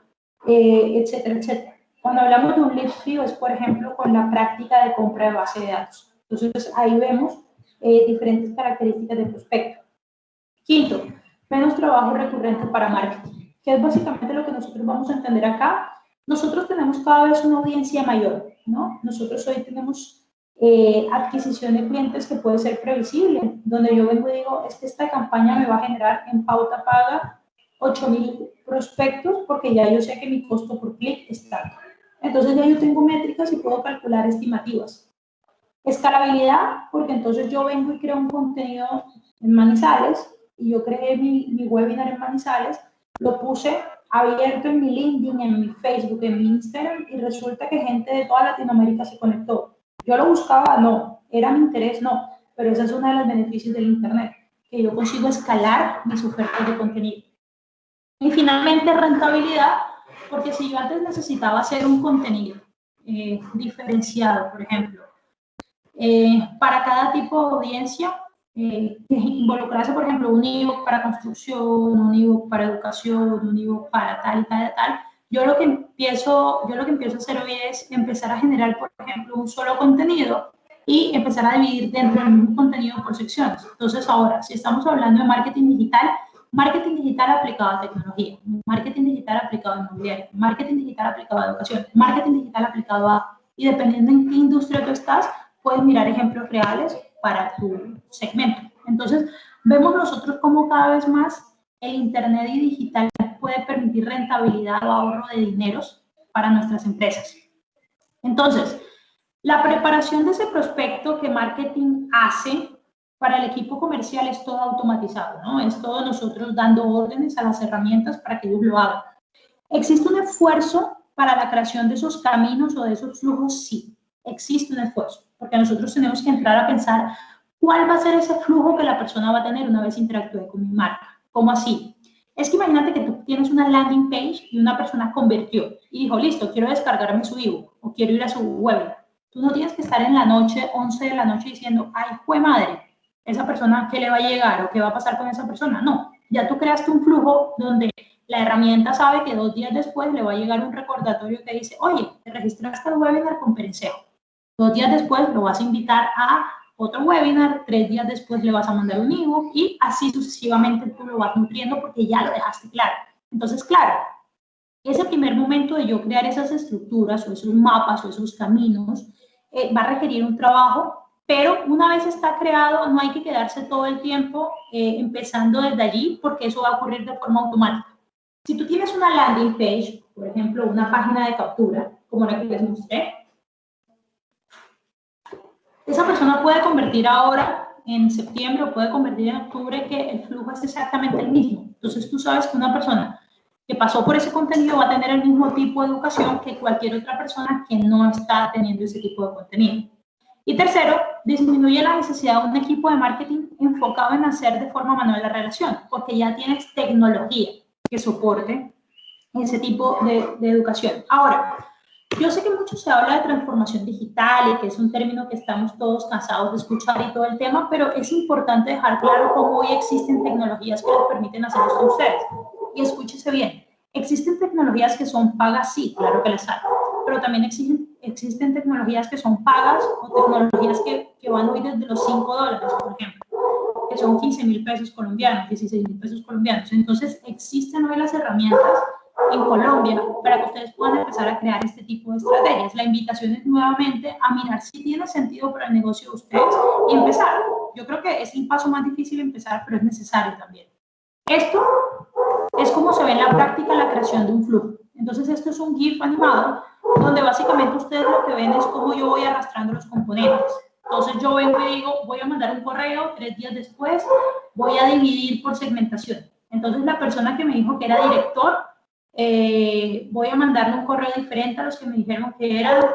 etcétera, etcétera. Cuando hablamos de un lead frío es, por ejemplo, con la práctica de compra de base de datos. Entonces, ahí vemos diferentes características del prospecto. Quinto, menos trabajo recurrente para marketing, que es básicamente lo que nosotros vamos a entender acá. Nosotros tenemos cada vez una audiencia mayor, ¿no? Nosotros hoy tenemos adquisición de clientes que puede ser previsible, donde yo vengo y digo, es que esta campaña me va a generar en pauta paga 8,000 prospectos porque ya yo sé que mi costo por clic es tanto. Entonces ya yo tengo métricas y puedo calcular estimativas. Escalabilidad, porque entonces yo vengo y creo un contenido en Manizales y yo creé mi webinar en Manizales, lo puse abierto en mi LinkedIn, en mi Facebook, en mi Instagram y resulta que gente de toda Latinoamérica se conectó. Yo lo buscaba, no, era mi interés, no, pero ese es uno de los beneficios del Internet, que yo consigo escalar mis ofertas de contenido. Y finalmente rentabilidad, porque si yo antes necesitaba hacer un contenido diferenciado, por ejemplo, para cada tipo de audiencia, que involucrase, por ejemplo, un ebook para construcción, un ebook para educación, un ebook para tal y tal y tal. Yo lo que empiezo a hacer hoy es empezar a generar, por ejemplo, un solo contenido y empezar a dividir dentro del mismo contenido por secciones. Entonces, ahora, si estamos hablando de marketing digital aplicado a tecnología, marketing digital aplicado a inmobiliario, marketing digital aplicado a educación, marketing digital aplicado a... Y dependiendo en qué industria tú estás, puedes mirar ejemplos reales para tu segmento. Entonces, vemos nosotros cómo cada vez más el Internet y digital puede permitir rentabilidad o ahorro de dineros para nuestras empresas. Entonces, la preparación de ese prospecto que marketing hace para el equipo comercial es todo automatizado, ¿no? Es todo nosotros dando órdenes a las herramientas para que ellos lo hagan. ¿Existe un esfuerzo para la creación de esos caminos o de esos flujos? Sí, existe un esfuerzo, porque nosotros tenemos que entrar a pensar cuál va a ser ese flujo que la persona va a tener una vez interactúe con mi marca. ¿Cómo así? Es que imagínate que tú tienes una landing page y una persona convirtió y dijo, listo, quiero descargarme su ebook o quiero ir a su webinar. Tú no tienes que estar en la noche, 11 de la noche, diciendo, ay, jue madre, esa persona, ¿qué le va a llegar o qué va a pasar con esa persona? No, ya tú creaste un flujo donde la herramienta sabe que 2 días después le va a llegar un recordatorio que dice, oye, te registraste al webinar con Perencejo. 2 días después lo vas a invitar a otro webinar, 3 días después le vas a mandar un ebook y así sucesivamente tú lo vas nutriendo porque ya lo dejaste claro. Entonces, claro, ese primer momento de yo crear esas estructuras o esos mapas o esos caminos va a requerir un trabajo, pero una vez está creado no hay que quedarse todo el tiempo empezando desde allí porque eso va a ocurrir de forma automática. Si tú tienes una landing page, por ejemplo, una página de captura, como la que les mostré, esa persona puede convertir ahora en septiembre o puede convertir en octubre que el flujo es exactamente el mismo. Entonces tú sabes que una persona que pasó por ese contenido va a tener el mismo tipo de educación que cualquier otra persona que no está teniendo ese tipo de contenido. Y tercero, disminuye la necesidad de un equipo de marketing enfocado en hacer de forma manual la relación, porque ya tienes tecnología que soporte ese tipo de educación. Ahora, yo sé que mucho se habla de transformación digital y que es un término que estamos todos cansados de escuchar y todo el tema, pero es importante dejar claro cómo hoy existen tecnologías que les permiten hacer esto a ustedes. Y escúchese bien, existen tecnologías que son pagas, sí, claro que las hay, pero también existen tecnologías que son pagas o tecnologías que van hoy desde los $5, por ejemplo, que son 15.000 pesos colombianos, 16.000 pesos colombianos. Entonces, existen hoy las herramientas en Colombia para que ustedes puedan empezar a crear este tipo de estrategias. La invitación es nuevamente a mirar si tiene sentido para el negocio de ustedes y empezar. Yo creo que es el paso más difícil empezar, pero es necesario también. Esto es como se ve en la práctica la creación de un flujo. Entonces, esto es un GIF animado donde básicamente ustedes lo que ven es cómo yo voy arrastrando los componentes. Entonces, yo vengo y digo, voy a mandar un correo, 3 días después voy a dividir por segmentación. Entonces, la persona que me dijo que era director, voy a mandarle un correo diferente a los que me dijeron que eran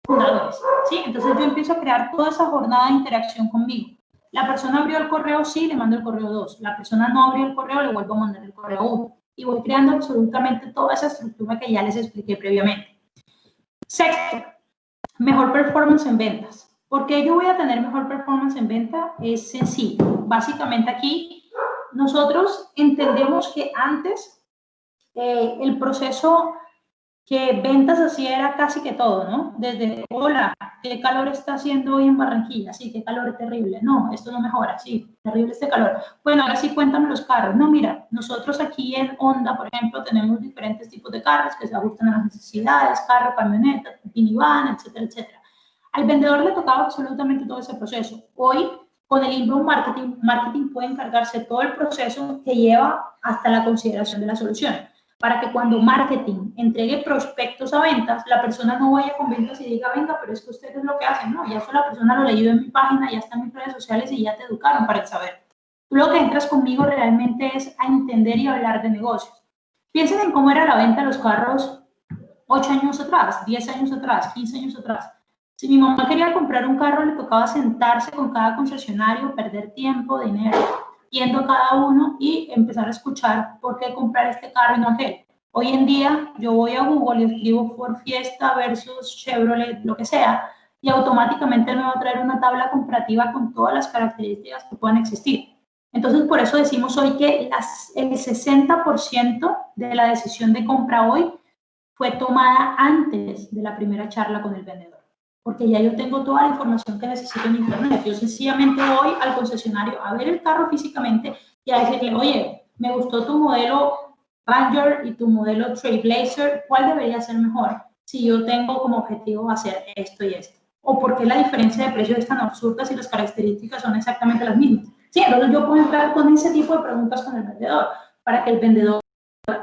fundadores, ¿sí? Entonces yo empiezo a crear toda esa jornada de interacción conmigo. La persona abrió el correo, sí, le mando el correo 2. La persona no abrió el correo, le vuelvo a mandar el correo 1. Y voy creando absolutamente toda esa estructura que ya les expliqué previamente. Sexto, mejor performance en ventas. ¿Por qué yo voy a tener mejor performance en venta? Es sencillo. Básicamente aquí nosotros entendemos que antes el proceso que ventas hacía era casi que todo, ¿no? Desde, hola, ¿qué calor está haciendo hoy en Barranquilla? Sí, qué calor terrible. No, esto no mejora, sí, terrible este calor. Bueno, ahora sí, cuéntame los carros. No, mira, nosotros aquí en Honda, por ejemplo, tenemos diferentes tipos de carros que se ajustan a las necesidades, carro, camioneta, minivan, etcétera, etcétera. Al vendedor le tocaba absolutamente todo ese proceso. Hoy, con el inbound marketing puede encargarse de todo el proceso que lleva hasta la consideración de la solución, para que cuando marketing entregue prospectos a ventas, la persona no vaya con ventas y diga, venga, pero es que ustedes lo que hacen, no, ya eso la persona lo leído en mi página, ya está en mis redes sociales y ya te educaron para saber. Tú lo que entras conmigo realmente es a entender y hablar de negocios. Piensen en cómo era la venta de los carros 8 años atrás, 10 años atrás, 15 años atrás. Si mi mamá quería comprar un carro, le tocaba sentarse con cada concesionario, perder tiempo, dinero, yendo a cada uno y empezar a escuchar por qué comprar este carro y no aquel. Hoy en día yo voy a Google y escribo Ford Fiesta versus Chevrolet, lo que sea, y automáticamente me va a traer una tabla comparativa con todas las características que puedan existir. Entonces, por eso decimos hoy que el 60% de la decisión de compra hoy fue tomada antes de la primera charla con el vendedor, porque ya yo tengo toda la información que necesito en internet. Yo sencillamente voy al concesionario a ver el carro físicamente y a decirle, oye, me gustó tu modelo Ranger y tu modelo Trailblazer, ¿cuál debería ser mejor si yo tengo como objetivo hacer esto y esto? ¿O por qué la diferencia de precio es tan absurda si las características son exactamente las mismas? Sí, entonces yo puedo entrar con ese tipo de preguntas con el vendedor, para que el vendedor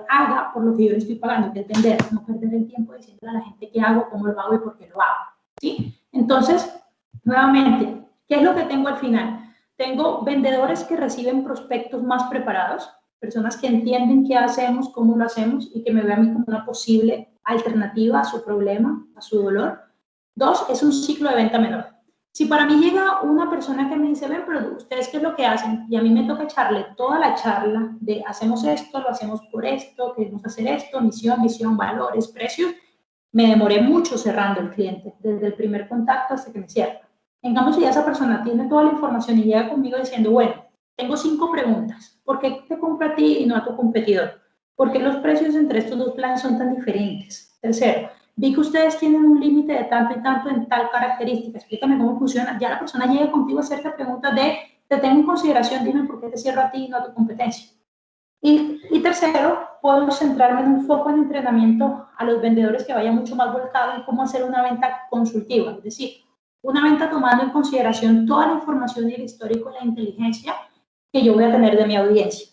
haga por lo que yo le estoy pagando, que es vender, no perder el tiempo diciendo a la gente qué hago, cómo lo hago y por qué lo hago. ¿Sí? Entonces, nuevamente, ¿qué es lo que tengo al final? Tengo vendedores que reciben prospectos más preparados, personas que entienden qué hacemos, cómo lo hacemos y que me vean a mí como una posible alternativa a su problema, a su dolor. 2, es un ciclo de venta menor. Si para mí llega una persona que me dice, ven, pero ustedes qué es lo que hacen, y a mí me toca echarle toda la charla de hacemos esto, lo hacemos por esto, queremos hacer esto, misión, visión, valores, precios, me demoré mucho cerrando el cliente, desde el primer contacto hasta que me cierra. En cambio, si esa persona tiene toda la información y llega conmigo diciendo, bueno, tengo 5 preguntas, ¿por qué te compro a ti y no a tu competidor? ¿Por qué los precios entre estos 2 planes son tan diferentes? Tercero, vi que ustedes tienen un límite de tanto y tanto en tal característica, explícame cómo funciona. Ya la persona llega contigo a hacerte preguntas de, te tengo en consideración, dime por qué te cierro a ti y no a tu competencia. Y tercero, puedo centrarme en un foco en entrenamiento a los vendedores que vaya mucho más volcado en cómo hacer una venta consultiva, es decir, una venta tomando en consideración toda la información y el histórico y la inteligencia que yo voy a tener de mi audiencia.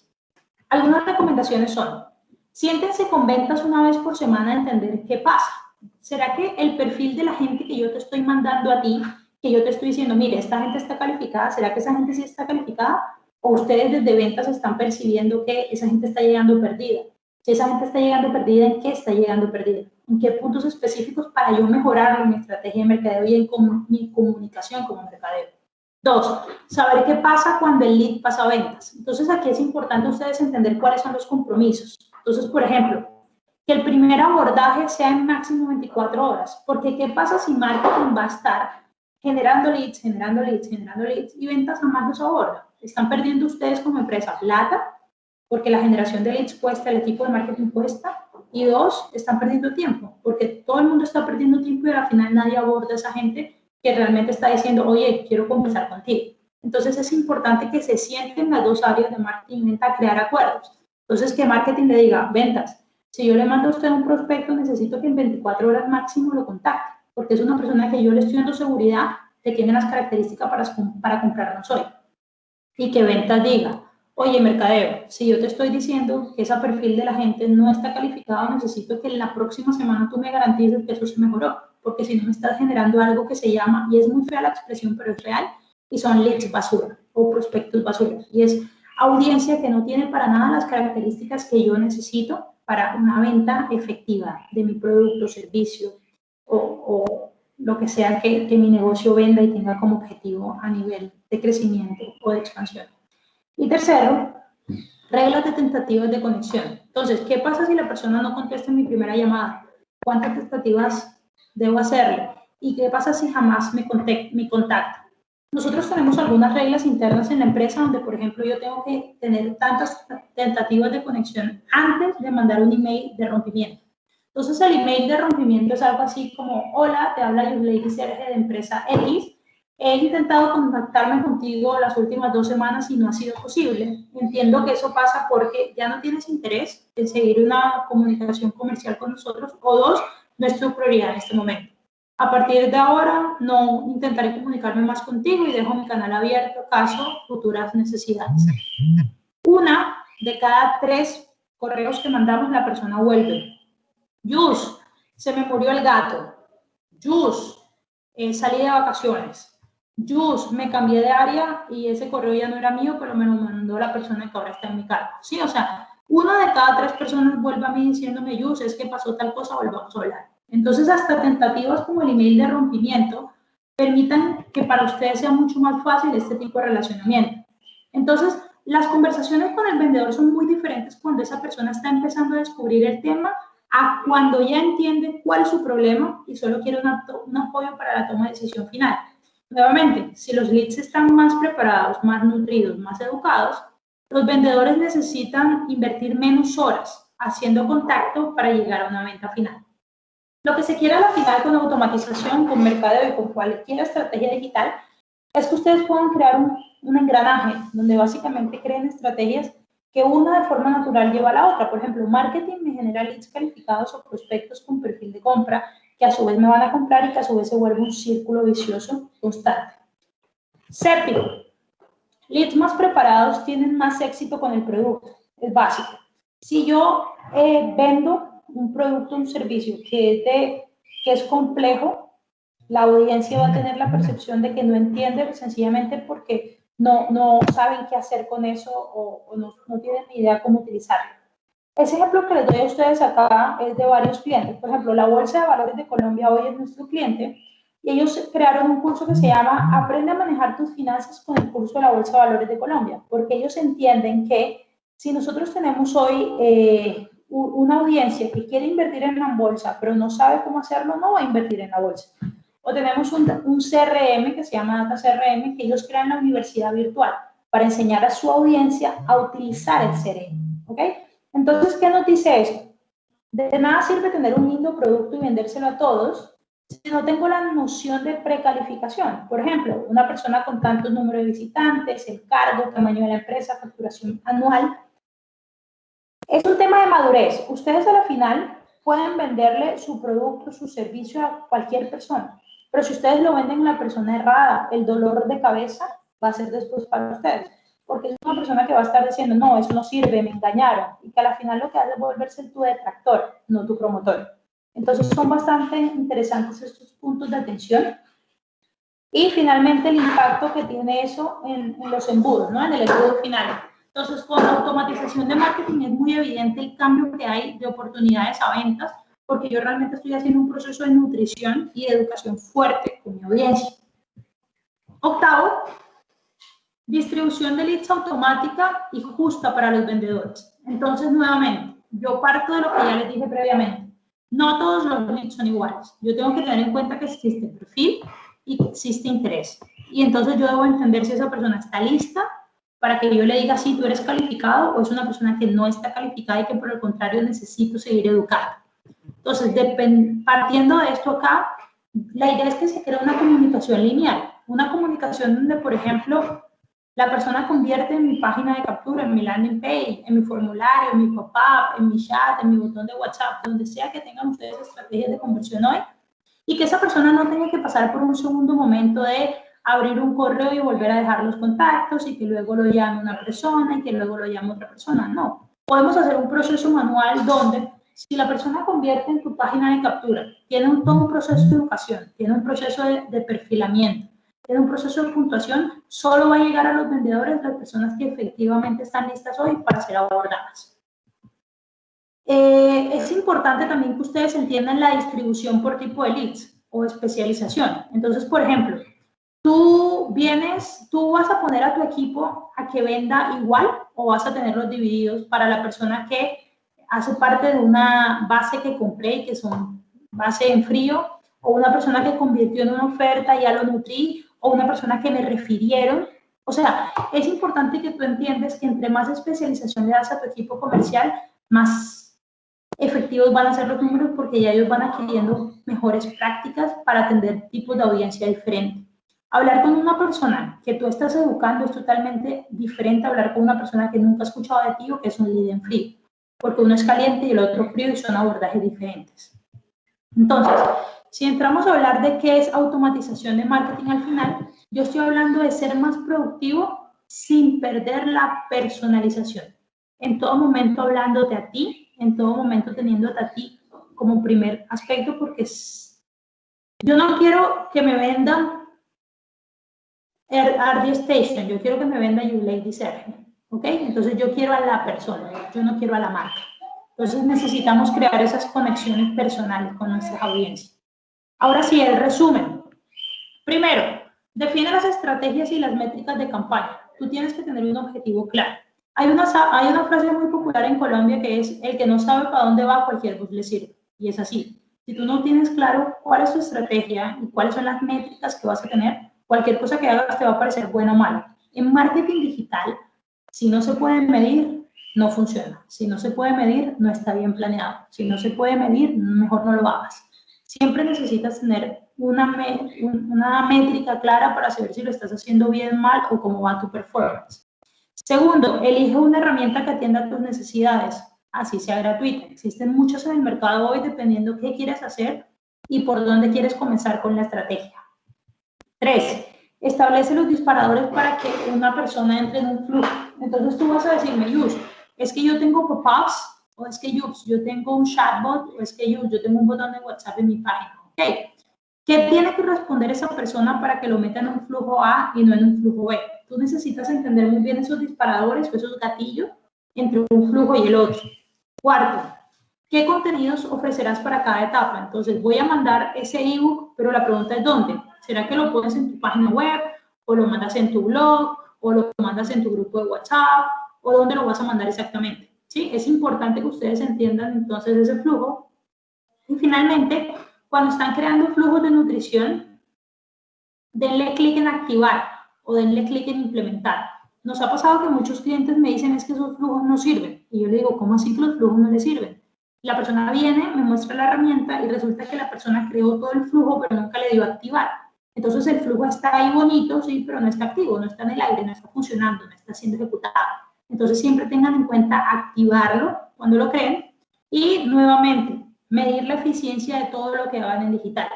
Algunas recomendaciones son, siéntense con ventas una vez por semana a entender qué pasa. ¿Será que el perfil de la gente que yo te estoy mandando a ti, que yo te estoy diciendo, mire, esta gente está calificada, ¿será que esa gente sí está calificada? ¿O ustedes desde ventas están percibiendo que esa gente está llegando perdida? Si esa gente está llegando perdida, ¿en qué está llegando perdida? ¿En qué puntos específicos para yo mejorarlo en mi estrategia de mercadeo y en mi comunicación como mercadeo? 2, saber qué pasa cuando el lead pasa a ventas. Entonces, aquí es importante ustedes entender cuáles son los compromisos. Entonces, por ejemplo, que el primer abordaje sea en máximo 24 horas. Porque, ¿qué pasa si marketing va a estar generando leads y ventas jamás los aborda? Están perdiendo ustedes como empresa plata, porque la generación de leads cuesta, el equipo de marketing cuesta. Y 2, están perdiendo tiempo, porque todo el mundo está perdiendo tiempo y al final nadie aborda a esa gente que realmente está diciendo, oye, quiero conversar contigo. Entonces es importante que se sienten las 2 áreas de marketing y venta a crear acuerdos. Entonces que marketing le diga, ventas, si yo le mando a usted un prospecto, necesito que en 24 horas máximo lo contacte, porque es una persona que yo le estoy dando seguridad que tiene las características para comprarnos hoy. Y que ventas diga, oye, mercadeo, si yo te estoy diciendo que ese perfil de la gente no está calificado, necesito que en la próxima semana tú me garantices que eso se mejoró, porque si no me estás generando algo que se llama, y es muy fea la expresión, pero es real, y son leads basura o prospectos basura. Y es audiencia que no tiene para nada las características que yo necesito para una venta efectiva de mi producto, servicio o lo que sea que mi negocio venda y tenga como objetivo a nivel de crecimiento o de expansión. Y tercero, reglas de tentativas de conexión. Entonces, ¿qué pasa si la persona no contesta en mi primera llamada? ¿Cuántas tentativas debo hacerle? ¿Y qué pasa si jamás me contacta? Nosotros tenemos algunas reglas internas en la empresa donde, por ejemplo, yo tengo que tener tantas tentativas de conexión antes de mandar un email de rompimiento. Entonces, el email de rompimiento es algo así como, hola, te habla Yuslady Serge de empresa X. He intentado contactarme contigo las últimas 2 semanas y no ha sido posible. Entiendo que eso pasa porque ya no tienes interés en seguir una comunicación comercial con nosotros, o 2, no es tu prioridad en este momento. A partir de ahora, no intentaré comunicarme más contigo y dejo mi canal abierto caso futuras necesidades. 1 de cada 3 correos que mandamos, la persona vuelve. Yus, se me murió el gato. Yus, salí de vacaciones. Yus, me cambié de área y ese correo ya no era mío, pero me lo mandó la persona que ahora está en mi cargo. Sí, o sea, 1 de cada 3 personas vuelve a mí diciéndome, Yus, es que pasó tal cosa, volvamos a hablar. Entonces, hasta tentativas como el email de rompimiento permitan que para ustedes sea mucho más fácil este tipo de relacionamiento. Entonces, las conversaciones con el vendedor son muy diferentes cuando esa persona está empezando a descubrir el tema a cuando ya entiende cuál es su problema y solo quiere un apoyo para la toma de decisión final. Nuevamente, si los leads están más preparados, más nutridos, más educados, los vendedores necesitan invertir menos horas haciendo contacto para llegar a una venta final. Lo que se quiere a la final con automatización, con mercadeo y con cualquier estrategia digital es que ustedes puedan crear un engranaje donde básicamente creen estrategias que una de forma natural lleva a la otra. Por ejemplo, marketing me genera leads calificados o prospectos con perfil de compra que a su vez me van a comprar y que a su vez se vuelve un círculo vicioso constante. Séptimo, leads más preparados tienen más éxito con el producto. Es básico. Si yo vendo un producto o un servicio que es complejo, la audiencia va a tener la percepción de que no entiende sencillamente porque no saben qué hacer con eso o no tienen ni idea cómo utilizarlo. Ese ejemplo que les doy a ustedes acá es de varios clientes. Por ejemplo, la Bolsa de Valores de Colombia hoy es nuestro cliente y ellos crearon un curso que se llama Aprende a manejar tus finanzas con el curso de la Bolsa de Valores de Colombia, porque ellos entienden que si nosotros tenemos hoy una audiencia que quiere invertir en una bolsa, pero no sabe cómo hacerlo, no va a invertir en la bolsa. O tenemos un CRM que se llama Data CRM, que ellos crean la universidad virtual para enseñar a su audiencia a utilizar el CRM, ¿ok? Entonces, ¿qué nos dice esto? De nada sirve tener un lindo producto y vendérselo a todos si no tengo la noción de precalificación. Por ejemplo, una persona con tantos números de visitantes, el cargo, tamaño de la empresa, facturación anual. Es un tema de madurez. Ustedes a la final pueden venderle su producto, su servicio a cualquier persona, pero si ustedes lo venden a la persona errada, el dolor de cabeza va a ser después para ustedes, porque es una persona que va a estar diciendo, no, eso no sirve, me engañaron, y que a la final lo que hace es volverse tu detractor, no tu promotor. Entonces son bastante interesantes estos puntos de atención. Y finalmente el impacto que tiene eso en los embudos, ¿no? En el embudo final. Entonces, con la automatización de marketing es muy evidente el cambio que hay de oportunidades a ventas, porque yo realmente estoy haciendo un proceso de nutrición y de educación fuerte con mi audiencia. Octavo, distribución de leads automática y justa para los vendedores. Entonces, nuevamente, yo parto de lo que ya les dije previamente. No todos los leads son iguales. Yo tengo que tener en cuenta que existe perfil y que existe interés. Y entonces yo debo entender si esa persona está lista para que yo le diga si tú eres calificado o es una persona que no está calificada y que por el contrario necesito seguir educando. Entonces, partiendo de esto acá, la idea es que se crea una comunicación lineal. Una comunicación donde, por ejemplo, la persona convierte en mi página de captura, en mi landing page, en mi formulario, en mi pop-up, en mi chat, en mi botón de WhatsApp, donde sea que tengan ustedes estrategias de conversión hoy, y que esa persona no tenga que pasar por un segundo momento de abrir un correo y volver a dejar los contactos y que luego lo llame una persona y que luego lo llame otra persona. No. Podemos hacer un proceso manual donde si la persona convierte en tu página de captura, tiene todo un proceso de educación, tiene un proceso de perfilamiento, tiene un proceso de puntuación, solo va a llegar a los vendedores las personas que efectivamente están listas hoy para ser abordadas. Es importante también que ustedes entiendan la distribución por tipo de leads o especialización. Entonces, por ejemplo, tú vas a poner a tu equipo a que venda igual o vas a tenerlos divididos para la persona que hace parte de una base que compré y que son base en frío, o una persona que convirtió en una oferta y ya lo nutrí, o una persona que me refirieron. O sea, es importante que tú entiendas que entre más especialización le das a tu equipo comercial, más efectivos van a ser los números porque ya ellos van adquiriendo mejores prácticas para atender tipos de audiencia diferentes. Hablar con una persona que tú estás educando es totalmente diferente a hablar con una persona que nunca ha escuchado de ti o que es un lead en frío, porque uno es caliente y el otro frío y son abordajes diferentes. Entonces, si entramos a hablar de qué es automatización de marketing al final, yo estoy hablando de ser más productivo sin perder la personalización. En todo momento hablándote a ti, en todo momento teniéndote a ti como primer aspecto, porque yo no quiero que me vendan RD Station, yo quiero que me venda You Lady Sergio, ¿ok? Entonces yo quiero a la persona, yo no quiero a la marca. Entonces necesitamos crear esas conexiones personales con nuestras audiencias. Ahora sí, el resumen. Primero, define las estrategias y las métricas de campaña. Tú tienes que tener un objetivo claro. Hay una frase muy popular en Colombia que es, el que no sabe para dónde va, cualquier bus le sirve. Y es así. Si tú no tienes claro cuál es tu estrategia y cuáles son las métricas que vas a tener, cualquier cosa que hagas te va a parecer buena o mala. En marketing digital, si no se puede medir, no funciona. Si no se puede medir, no está bien planeado. Si no se puede medir, mejor no lo hagas. Siempre necesitas tener una métrica clara para saber si lo estás haciendo bien, mal o cómo va tu performance. Segundo, elige una herramienta que atienda a tus necesidades, así sea gratuita. Existen muchas en el mercado hoy dependiendo qué quieres hacer y por dónde quieres comenzar con la estrategia. 3. Establece los disparadores para que una persona entre en un flujo. Entonces tú vas a decirme, Yush, es que yo tengo pop-ups, o es que yo tengo un chatbot, o es que yo tengo un botón de WhatsApp en mi página. ¿Okay? ¿Qué tiene que responder esa persona para que lo meta en un flujo A y no en un flujo B? Tú necesitas entender muy bien esos disparadores o esos gatillos entre un flujo y el otro. Cuarto, ¿qué contenidos ofrecerás para cada etapa? Entonces, voy a mandar ese ebook, pero la pregunta es ¿dónde? ¿Será que lo pones en tu página web, o lo mandas en tu blog, o lo mandas en tu grupo de WhatsApp, o dónde lo vas a mandar exactamente? ¿Sí? Es importante que ustedes entiendan entonces ese flujo. Y finalmente, cuando están creando flujos de nutrición, denle clic en activar o denle clic en implementar. Nos ha pasado que muchos clientes me dicen es que esos flujos no sirven. Y yo le digo, ¿cómo así que los flujos no le sirven? La persona viene, me muestra la herramienta y resulta que la persona creó todo el flujo, pero nunca le dio a activar. Entonces el flujo está ahí bonito, sí, pero no está activo, no está en el aire, no está funcionando, no está siendo ejecutado. Entonces siempre tengan en cuenta activarlo cuando lo creen y nuevamente medir la eficiencia de todo lo que hagan en digital.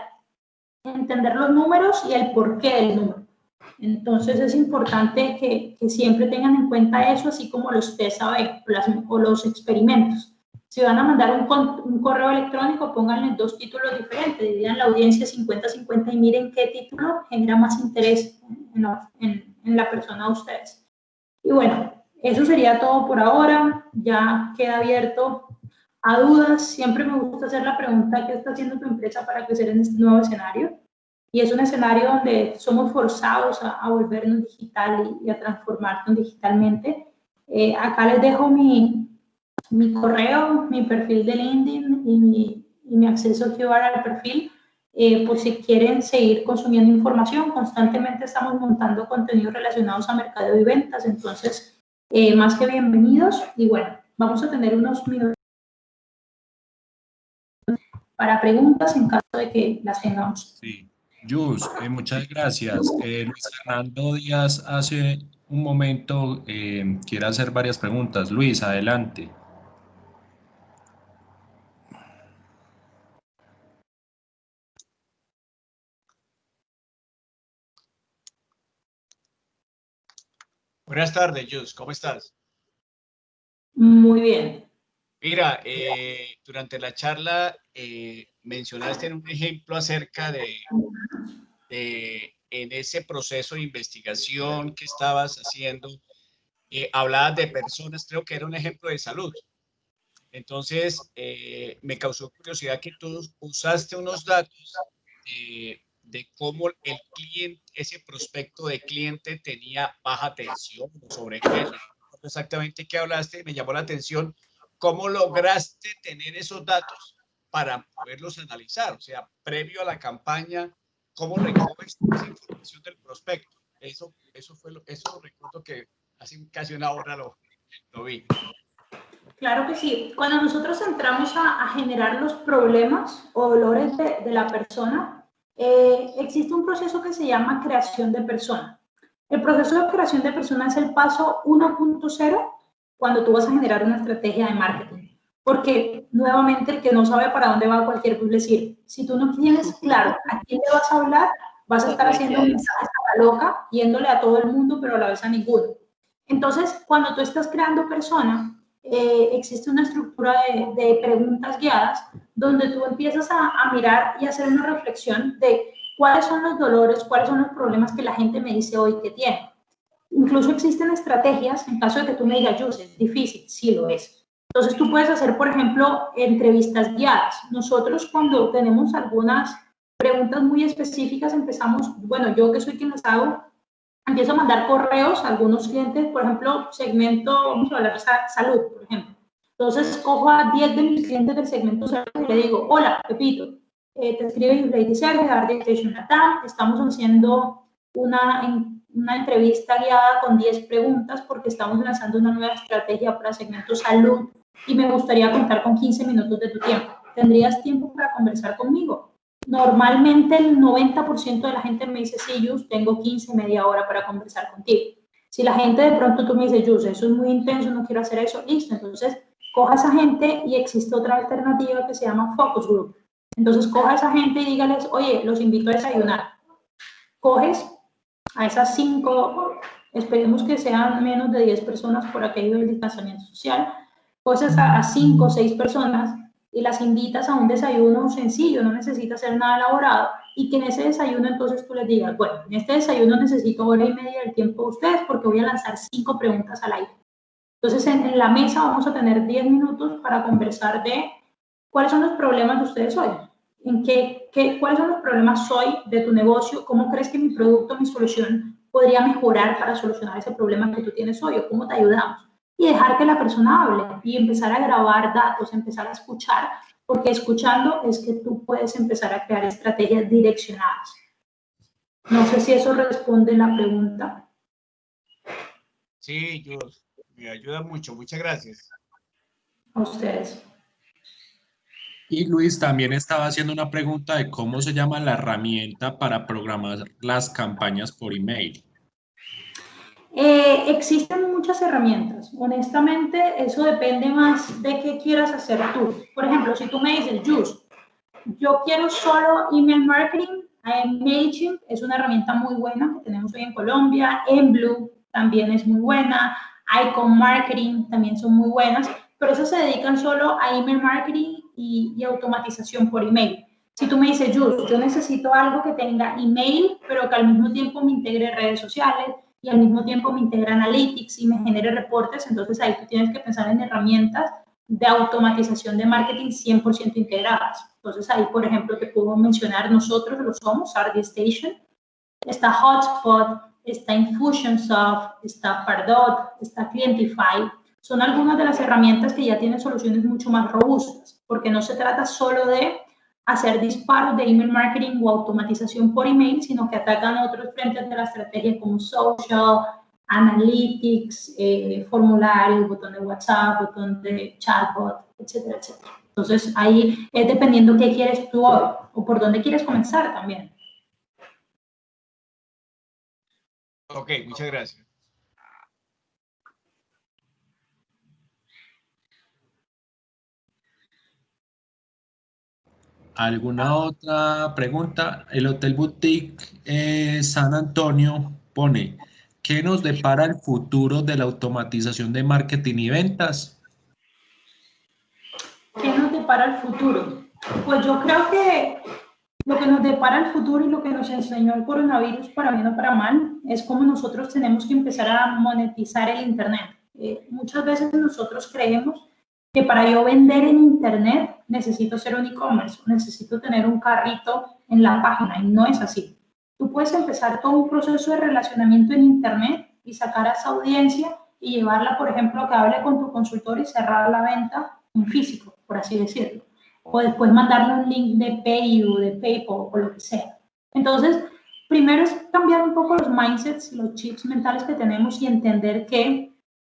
Entender los números y el porqué del número. Entonces es importante que siempre tengan en cuenta eso, así como los test A/B o los experimentos. Si van a mandar un correo electrónico, pónganle 2 títulos diferentes, dividan la audiencia 50-50 y miren qué título genera más interés en la persona de ustedes. Y bueno, eso sería todo por ahora, ya queda abierto a dudas. Siempre me gusta hacer la pregunta, ¿qué está haciendo tu empresa para crecer en este nuevo escenario? Y es un escenario donde somos forzados a volvernos digital y a transformarnos digitalmente. Acá les dejo mi correo, mi perfil de LinkedIn y mi acceso QR al perfil, por si quieren seguir consumiendo información. Constantemente estamos montando contenidos relacionados a mercadeo y ventas, entonces, más que bienvenidos. Y bueno, vamos a tener unos minutos para preguntas en caso de que las tengamos. Sí. Yus, muchas gracias. Luis Fernando Díaz hace un momento quiere hacer varias preguntas. Luis, adelante. Buenas tardes, Jus, ¿cómo estás? Muy bien. Mira, durante la charla mencionaste en un ejemplo acerca de en ese proceso de investigación que estabas haciendo, hablabas de personas, creo que era un ejemplo de salud. Entonces, me causó curiosidad que tú usaste unos datos de cómo el cliente, ese prospecto de cliente tenía baja tensión o sobrepeso. Exactamente qué hablaste, me llamó la atención. ¿Cómo lograste tener esos datos para poderlos analizar? O sea, previo a la campaña, ¿cómo recoges esa información del prospecto? Eso recuerdo que hace casi una hora lo vi. Claro que sí. Cuando nosotros entramos a generar los problemas o dolores de la persona, existe un proceso que se llama creación de persona. El proceso de creación de persona es el paso 1.0 cuando tú vas a generar una estrategia de marketing. Porque, nuevamente, el que no sabe para dónde va cualquier bus le sirve. Si tú no tienes claro a quién le vas a hablar, vas a estar haciendo un mensaje a la loca, yéndole a todo el mundo, pero a la vez a ninguno. Entonces, cuando tú estás creando persona, existe una estructura de preguntas guiadas donde tú empiezas a mirar y hacer una reflexión de cuáles son los dolores, cuáles son los problemas que la gente me dice hoy que tiene. Incluso existen estrategias, en caso de que tú me digas, Jus, es difícil, sí lo es. Entonces tú puedes hacer, por ejemplo, entrevistas guiadas. Nosotros cuando tenemos algunas preguntas muy específicas empezamos, bueno, yo que soy quien las hago, empiezo a mandar correos a algunos clientes, por ejemplo, segmento, vamos a hablar de salud, por ejemplo. Entonces, cojo a 10 de mis clientes del segmento salud y le digo, hola, Pepito, te escribe Lady Sergio, de Artificial Latam, estamos haciendo una entrevista guiada con 10 preguntas porque estamos lanzando una nueva estrategia para segmento salud y me gustaría contar con 15 minutos de tu tiempo. ¿Tendrías tiempo para conversar conmigo? Normalmente el 90% de la gente me dice, sí, Jus, tengo 15, media hora para conversar contigo. Si la gente de pronto tú me dices, Jus, eso es muy intenso, no quiero hacer eso, listo. Entonces, coja a esa gente y existe otra alternativa que se llama Focus Group. Entonces, coja a esa gente y dígales, oye, los invito a desayunar. Coges a esas 5, esperemos que sean menos de 10 personas por aquello del distanciamiento social, coges a 5 o 6 personas y las invitas a un desayuno sencillo, no necesitas hacer nada elaborado, y que en ese desayuno entonces tú les digas, bueno, en este desayuno necesito hora y media del tiempo de ustedes porque voy a lanzar 5 preguntas al aire. Entonces en la mesa vamos a tener 10 minutos para conversar de ¿cuáles son los problemas de ustedes hoy? ¿Cuáles son los problemas hoy de tu negocio? ¿Cómo crees que mi producto, mi solución podría mejorar para solucionar ese problema que tú tienes hoy? ¿O cómo te ayudamos? Y dejar que la persona hable y empezar a grabar datos, empezar a escuchar, porque escuchando es que tú puedes empezar a crear estrategias direccionadas. No sé si eso responde la pregunta. Sí, Jules, me ayuda mucho. Muchas gracias. A ustedes. Y Luis también estaba haciendo una pregunta de cómo se llama la herramienta para programar las campañas por email. Existen muchas herramientas. Honestamente, eso depende más de qué quieras hacer tú. Por ejemplo, si tú me dices, Jus, yo quiero solo email marketing, MailChimp es una herramienta muy buena que tenemos hoy en Colombia. Enblue también es muy buena. Icon Marketing también son muy buenas, pero esas se dedican solo a email marketing y automatización por email. Si tú me dices, Jus, yo necesito algo que tenga email, pero que al mismo tiempo me integre redes sociales, y al mismo tiempo me integra Analytics y me genere reportes, entonces ahí tú tienes que pensar en herramientas de automatización de marketing 100% integradas. Entonces ahí, por ejemplo, te puedo mencionar, nosotros lo somos, ArtStation, está Hotspot, está Infusionsoft, está Pardot, está Clientify. Son algunas de las herramientas que ya tienen soluciones mucho más robustas, porque no se trata solo de hacer disparos de email marketing o automatización por email, sino que atacan otros frentes de la estrategia como social, analytics, formularios, botón de WhatsApp, botón de chatbot, etcétera, etcétera. Entonces, ahí es dependiendo qué quieres tú hoy o por dónde quieres comenzar también. Ok, muchas gracias. ¿Alguna otra pregunta? El Hotel Boutique San Antonio pone, ¿qué nos depara el futuro de la automatización de marketing y ventas? ¿Qué nos depara el futuro? Pues yo creo que lo que nos depara el futuro y lo que nos enseñó el coronavirus, para bien o para mal, es cómo nosotros tenemos que empezar a monetizar el Internet. Muchas veces nosotros creemos que para yo vender en Internet necesito ser un e-commerce, necesito tener un carrito en la página, y no es así. Tú puedes empezar todo un proceso de relacionamiento en Internet y sacar a esa audiencia y llevarla, por ejemplo, a que hable con tu consultor y cerrar la venta en físico, por así decirlo. O después mandarle un link de Payu, de PayPal o lo que sea. Entonces, primero es cambiar un poco los mindsets, los chips mentales que tenemos y entender que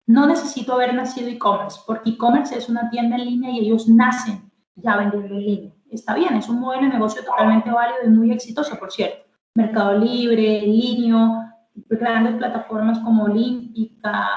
no necesito haber nacido e-commerce, porque e-commerce es una tienda en línea y ellos nacen ya vendiendo en línea. Está bien, es un modelo de negocio totalmente válido y muy exitoso, por cierto. Mercado Libre, Linio, grandes plataformas como Olímpica,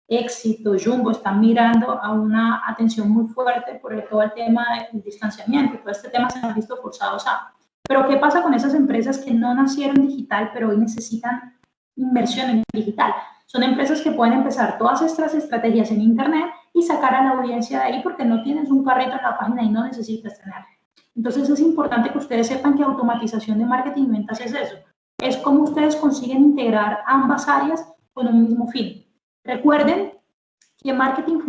Éxito, Jumbo, están mirando a una atención muy fuerte por todo el tema del distanciamiento. Todo este tema se han visto forzados a. Pero ¿qué pasa con esas empresas que no nacieron digital, pero hoy necesitan inversión en digital? Son empresas que pueden empezar todas estas estrategias en Internet y sacar a la audiencia de ahí porque no tienes un carrito en la página y no necesitas tenerlo. Entonces es importante que ustedes sepan que automatización de marketing y ventas es eso. Es cómo ustedes consiguen integrar ambas áreas con un mismo fin. Recuerden que marketing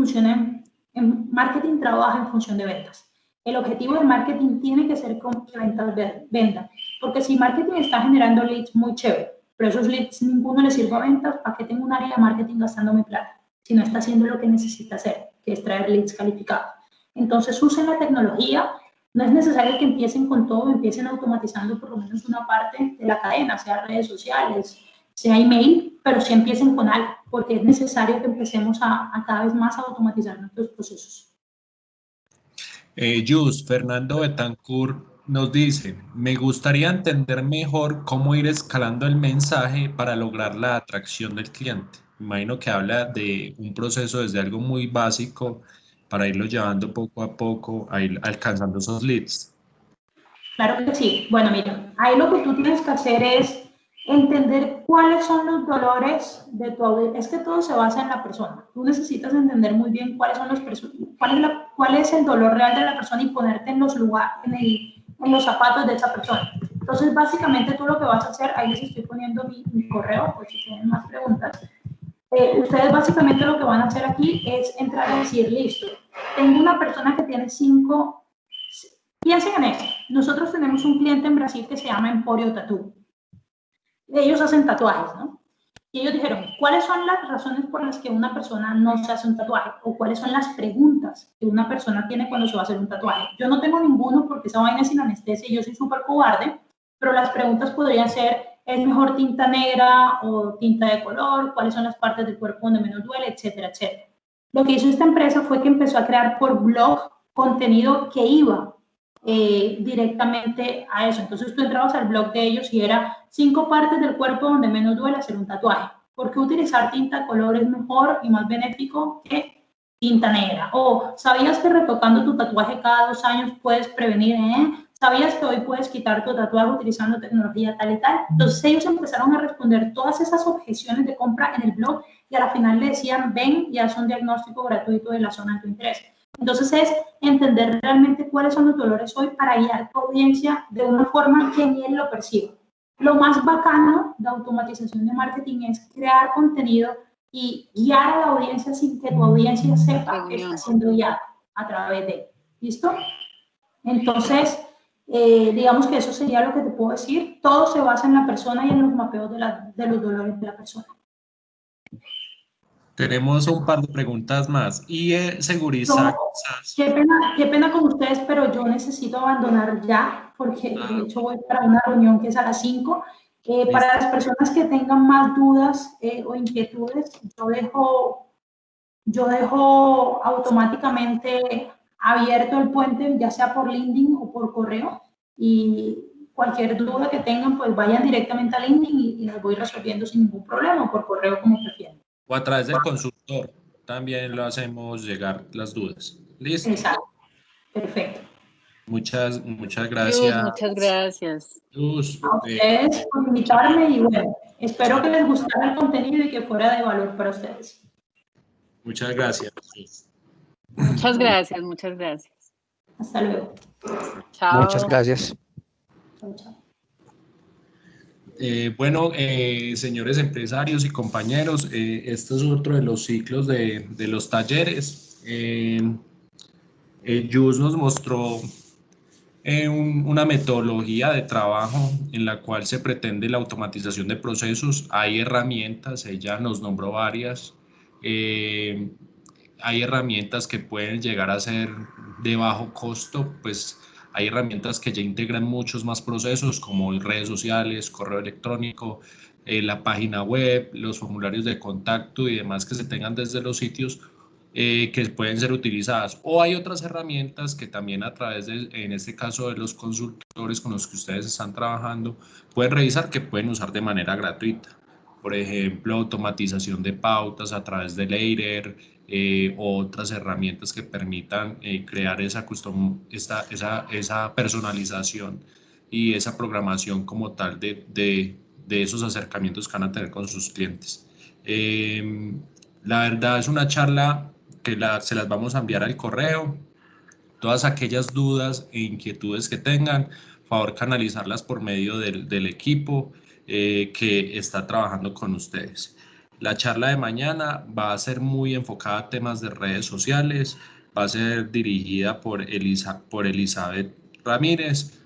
marketing trabaja en función de ventas. El objetivo del marketing tiene que ser que ventas vendan. Porque si marketing está generando leads muy chévere, pero esos leads ninguno le sirve a ventas, ¿para qué tengo un área de marketing gastándome plata? Si no está haciendo lo que necesita hacer, que es traer leads calificados. Entonces usen la tecnología. No es necesario que empiecen con todo, empiecen automatizando por lo menos una parte de la cadena, sea redes sociales, sea email, pero sí empiecen con algo, porque es necesario que empecemos a cada vez más a automatizar nuestros procesos. Jus, Fernando Betancourt nos dice, me gustaría entender mejor cómo ir escalando el mensaje para lograr la atracción del cliente. Imagino que habla de un proceso desde algo muy básico para irlo llevando poco a poco a ir alcanzando esos leads. Claro que sí. Bueno, mira, ahí lo que tú tienes que hacer es entender cuáles son los dolores de tu audiencia. Es que todo se basa en la persona. Tú necesitas entender muy bien cuáles son cuál es el dolor real de la persona y ponerte en los los zapatos de esa persona. Entonces, básicamente tú lo que vas a hacer, ahí les estoy poniendo mi correo, por si tienen más preguntas. Ustedes básicamente lo que van a hacer aquí es entrar a decir, listo, tengo una persona que tiene 5 Piensen en esto. Nosotros tenemos un cliente en Brasil que se llama Emporio Tattoo. Ellos hacen tatuajes, ¿no? Y ellos dijeron, ¿cuáles son las razones por las que una persona no se hace un tatuaje? ¿O cuáles son las preguntas que una persona tiene cuando se va a hacer un tatuaje? Yo no tengo ninguno porque esa vaina es sin anestesia y yo soy súper cobarde, pero las preguntas podrían ser, ¿es mejor tinta negra o tinta de color? ¿Cuáles son las partes del cuerpo donde menos duele? Etcétera, etcétera. Lo que hizo esta empresa fue que empezó a crear por blog contenido que iba directamente a eso. Entonces tú entrabas al blog de ellos y era 5 partes del cuerpo donde menos duele hacer un tatuaje. ¿Por qué utilizar tinta color es mejor y más benéfico que tinta negra? O ¿sabías que retocando tu tatuaje cada 2 años puedes prevenir? ¿Sabías que hoy puedes quitar tu tatuaje utilizando tecnología tal y tal? Entonces ellos empezaron a responder todas esas objeciones de compra en el blog y a la final le decían, ven y haz un diagnóstico gratuito de la zona de tu interés. Entonces es entender realmente cuáles son los dolores hoy para guiar a tu audiencia de una forma que ni él lo perciba. Lo más bacano de automatización de marketing es crear contenido y guiar a la audiencia sin que tu audiencia sepa que está siendo guiada a través de él. ¿Listo? Entonces, digamos que eso sería lo que te puedo decir. Todo se basa en la persona y en los mapeos de los dolores de la persona. Tenemos un par de preguntas más. Y Segurizar. Qué pena con ustedes, pero yo necesito abandonar ya, porque de hecho voy para una reunión que es a las 5. Para las personas que tengan más dudas o inquietudes, yo dejo automáticamente abierto el puente, ya sea por LinkedIn o por correo, y cualquier duda que tengan, pues vayan directamente a LinkedIn y las voy resolviendo sin ningún problema, o por correo como prefieran. O a través del consultor también lo hacemos llegar las dudas. ¿Listo? Exacto. Perfecto. Muchas gracias. Luz, muchas gracias. Luz, A ustedes por invitarme y bueno, espero que les gustara el contenido y que fuera de valor para ustedes. muchas gracias. Muchas gracias, muchas gracias. Hasta luego. Chao. Muchas gracias. Chao, chao. Bueno, señores empresarios y compañeros, este es otro de los ciclos de los talleres. Yus nos mostró una metodología de trabajo en la cual se pretende la automatización de procesos. Hay herramientas, ella nos nombró varias. Hay herramientas que pueden llegar a ser de bajo costo, pues hay herramientas que ya integran muchos más procesos como redes sociales, correo electrónico, la página web, los formularios de contacto y demás que se tengan desde los sitios que pueden ser utilizadas. O hay otras herramientas que también a través de, en este caso de los consultores con los que ustedes están trabajando, pueden revisar que pueden usar de manera gratuita. Por ejemplo, automatización de pautas a través de Later, otras herramientas que permitan crear esa personalización y esa programación como tal de esos acercamientos que van a tener con sus clientes. La verdad es una charla que se las vamos a enviar al correo. Todas aquellas dudas e inquietudes que tengan, favor canalizarlas por medio del equipo que está trabajando con ustedes. La charla de mañana va a ser muy enfocada a temas de redes sociales, va a ser dirigida por Elizabeth Ramírez,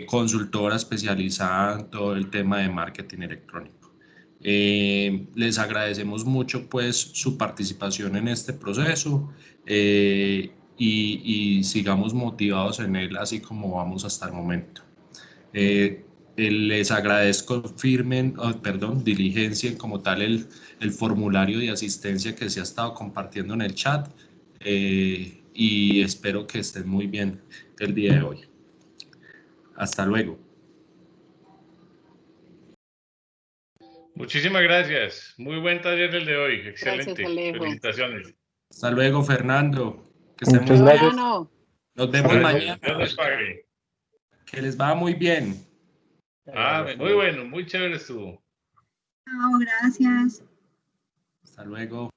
consultora especializada en todo el tema de marketing electrónico. Les agradecemos mucho pues su participación en este proceso y sigamos motivados en él así como vamos hasta el momento. Les agradezco diligencien como tal el formulario de asistencia que se ha estado compartiendo en el chat y espero que estén muy bien el día de hoy. Hasta luego. Muchísimas gracias. Muy buen taller el de hoy. Excelente. Gracias, Alejo. Felicitaciones. Hasta luego, Fernando. Que estén Muchas muy bien. gracias. Bueno, Nos vemos mañana. Dios les pague. Que les va muy bien. Muy bueno, muy chévere estuvo. Chao, gracias. Hasta luego.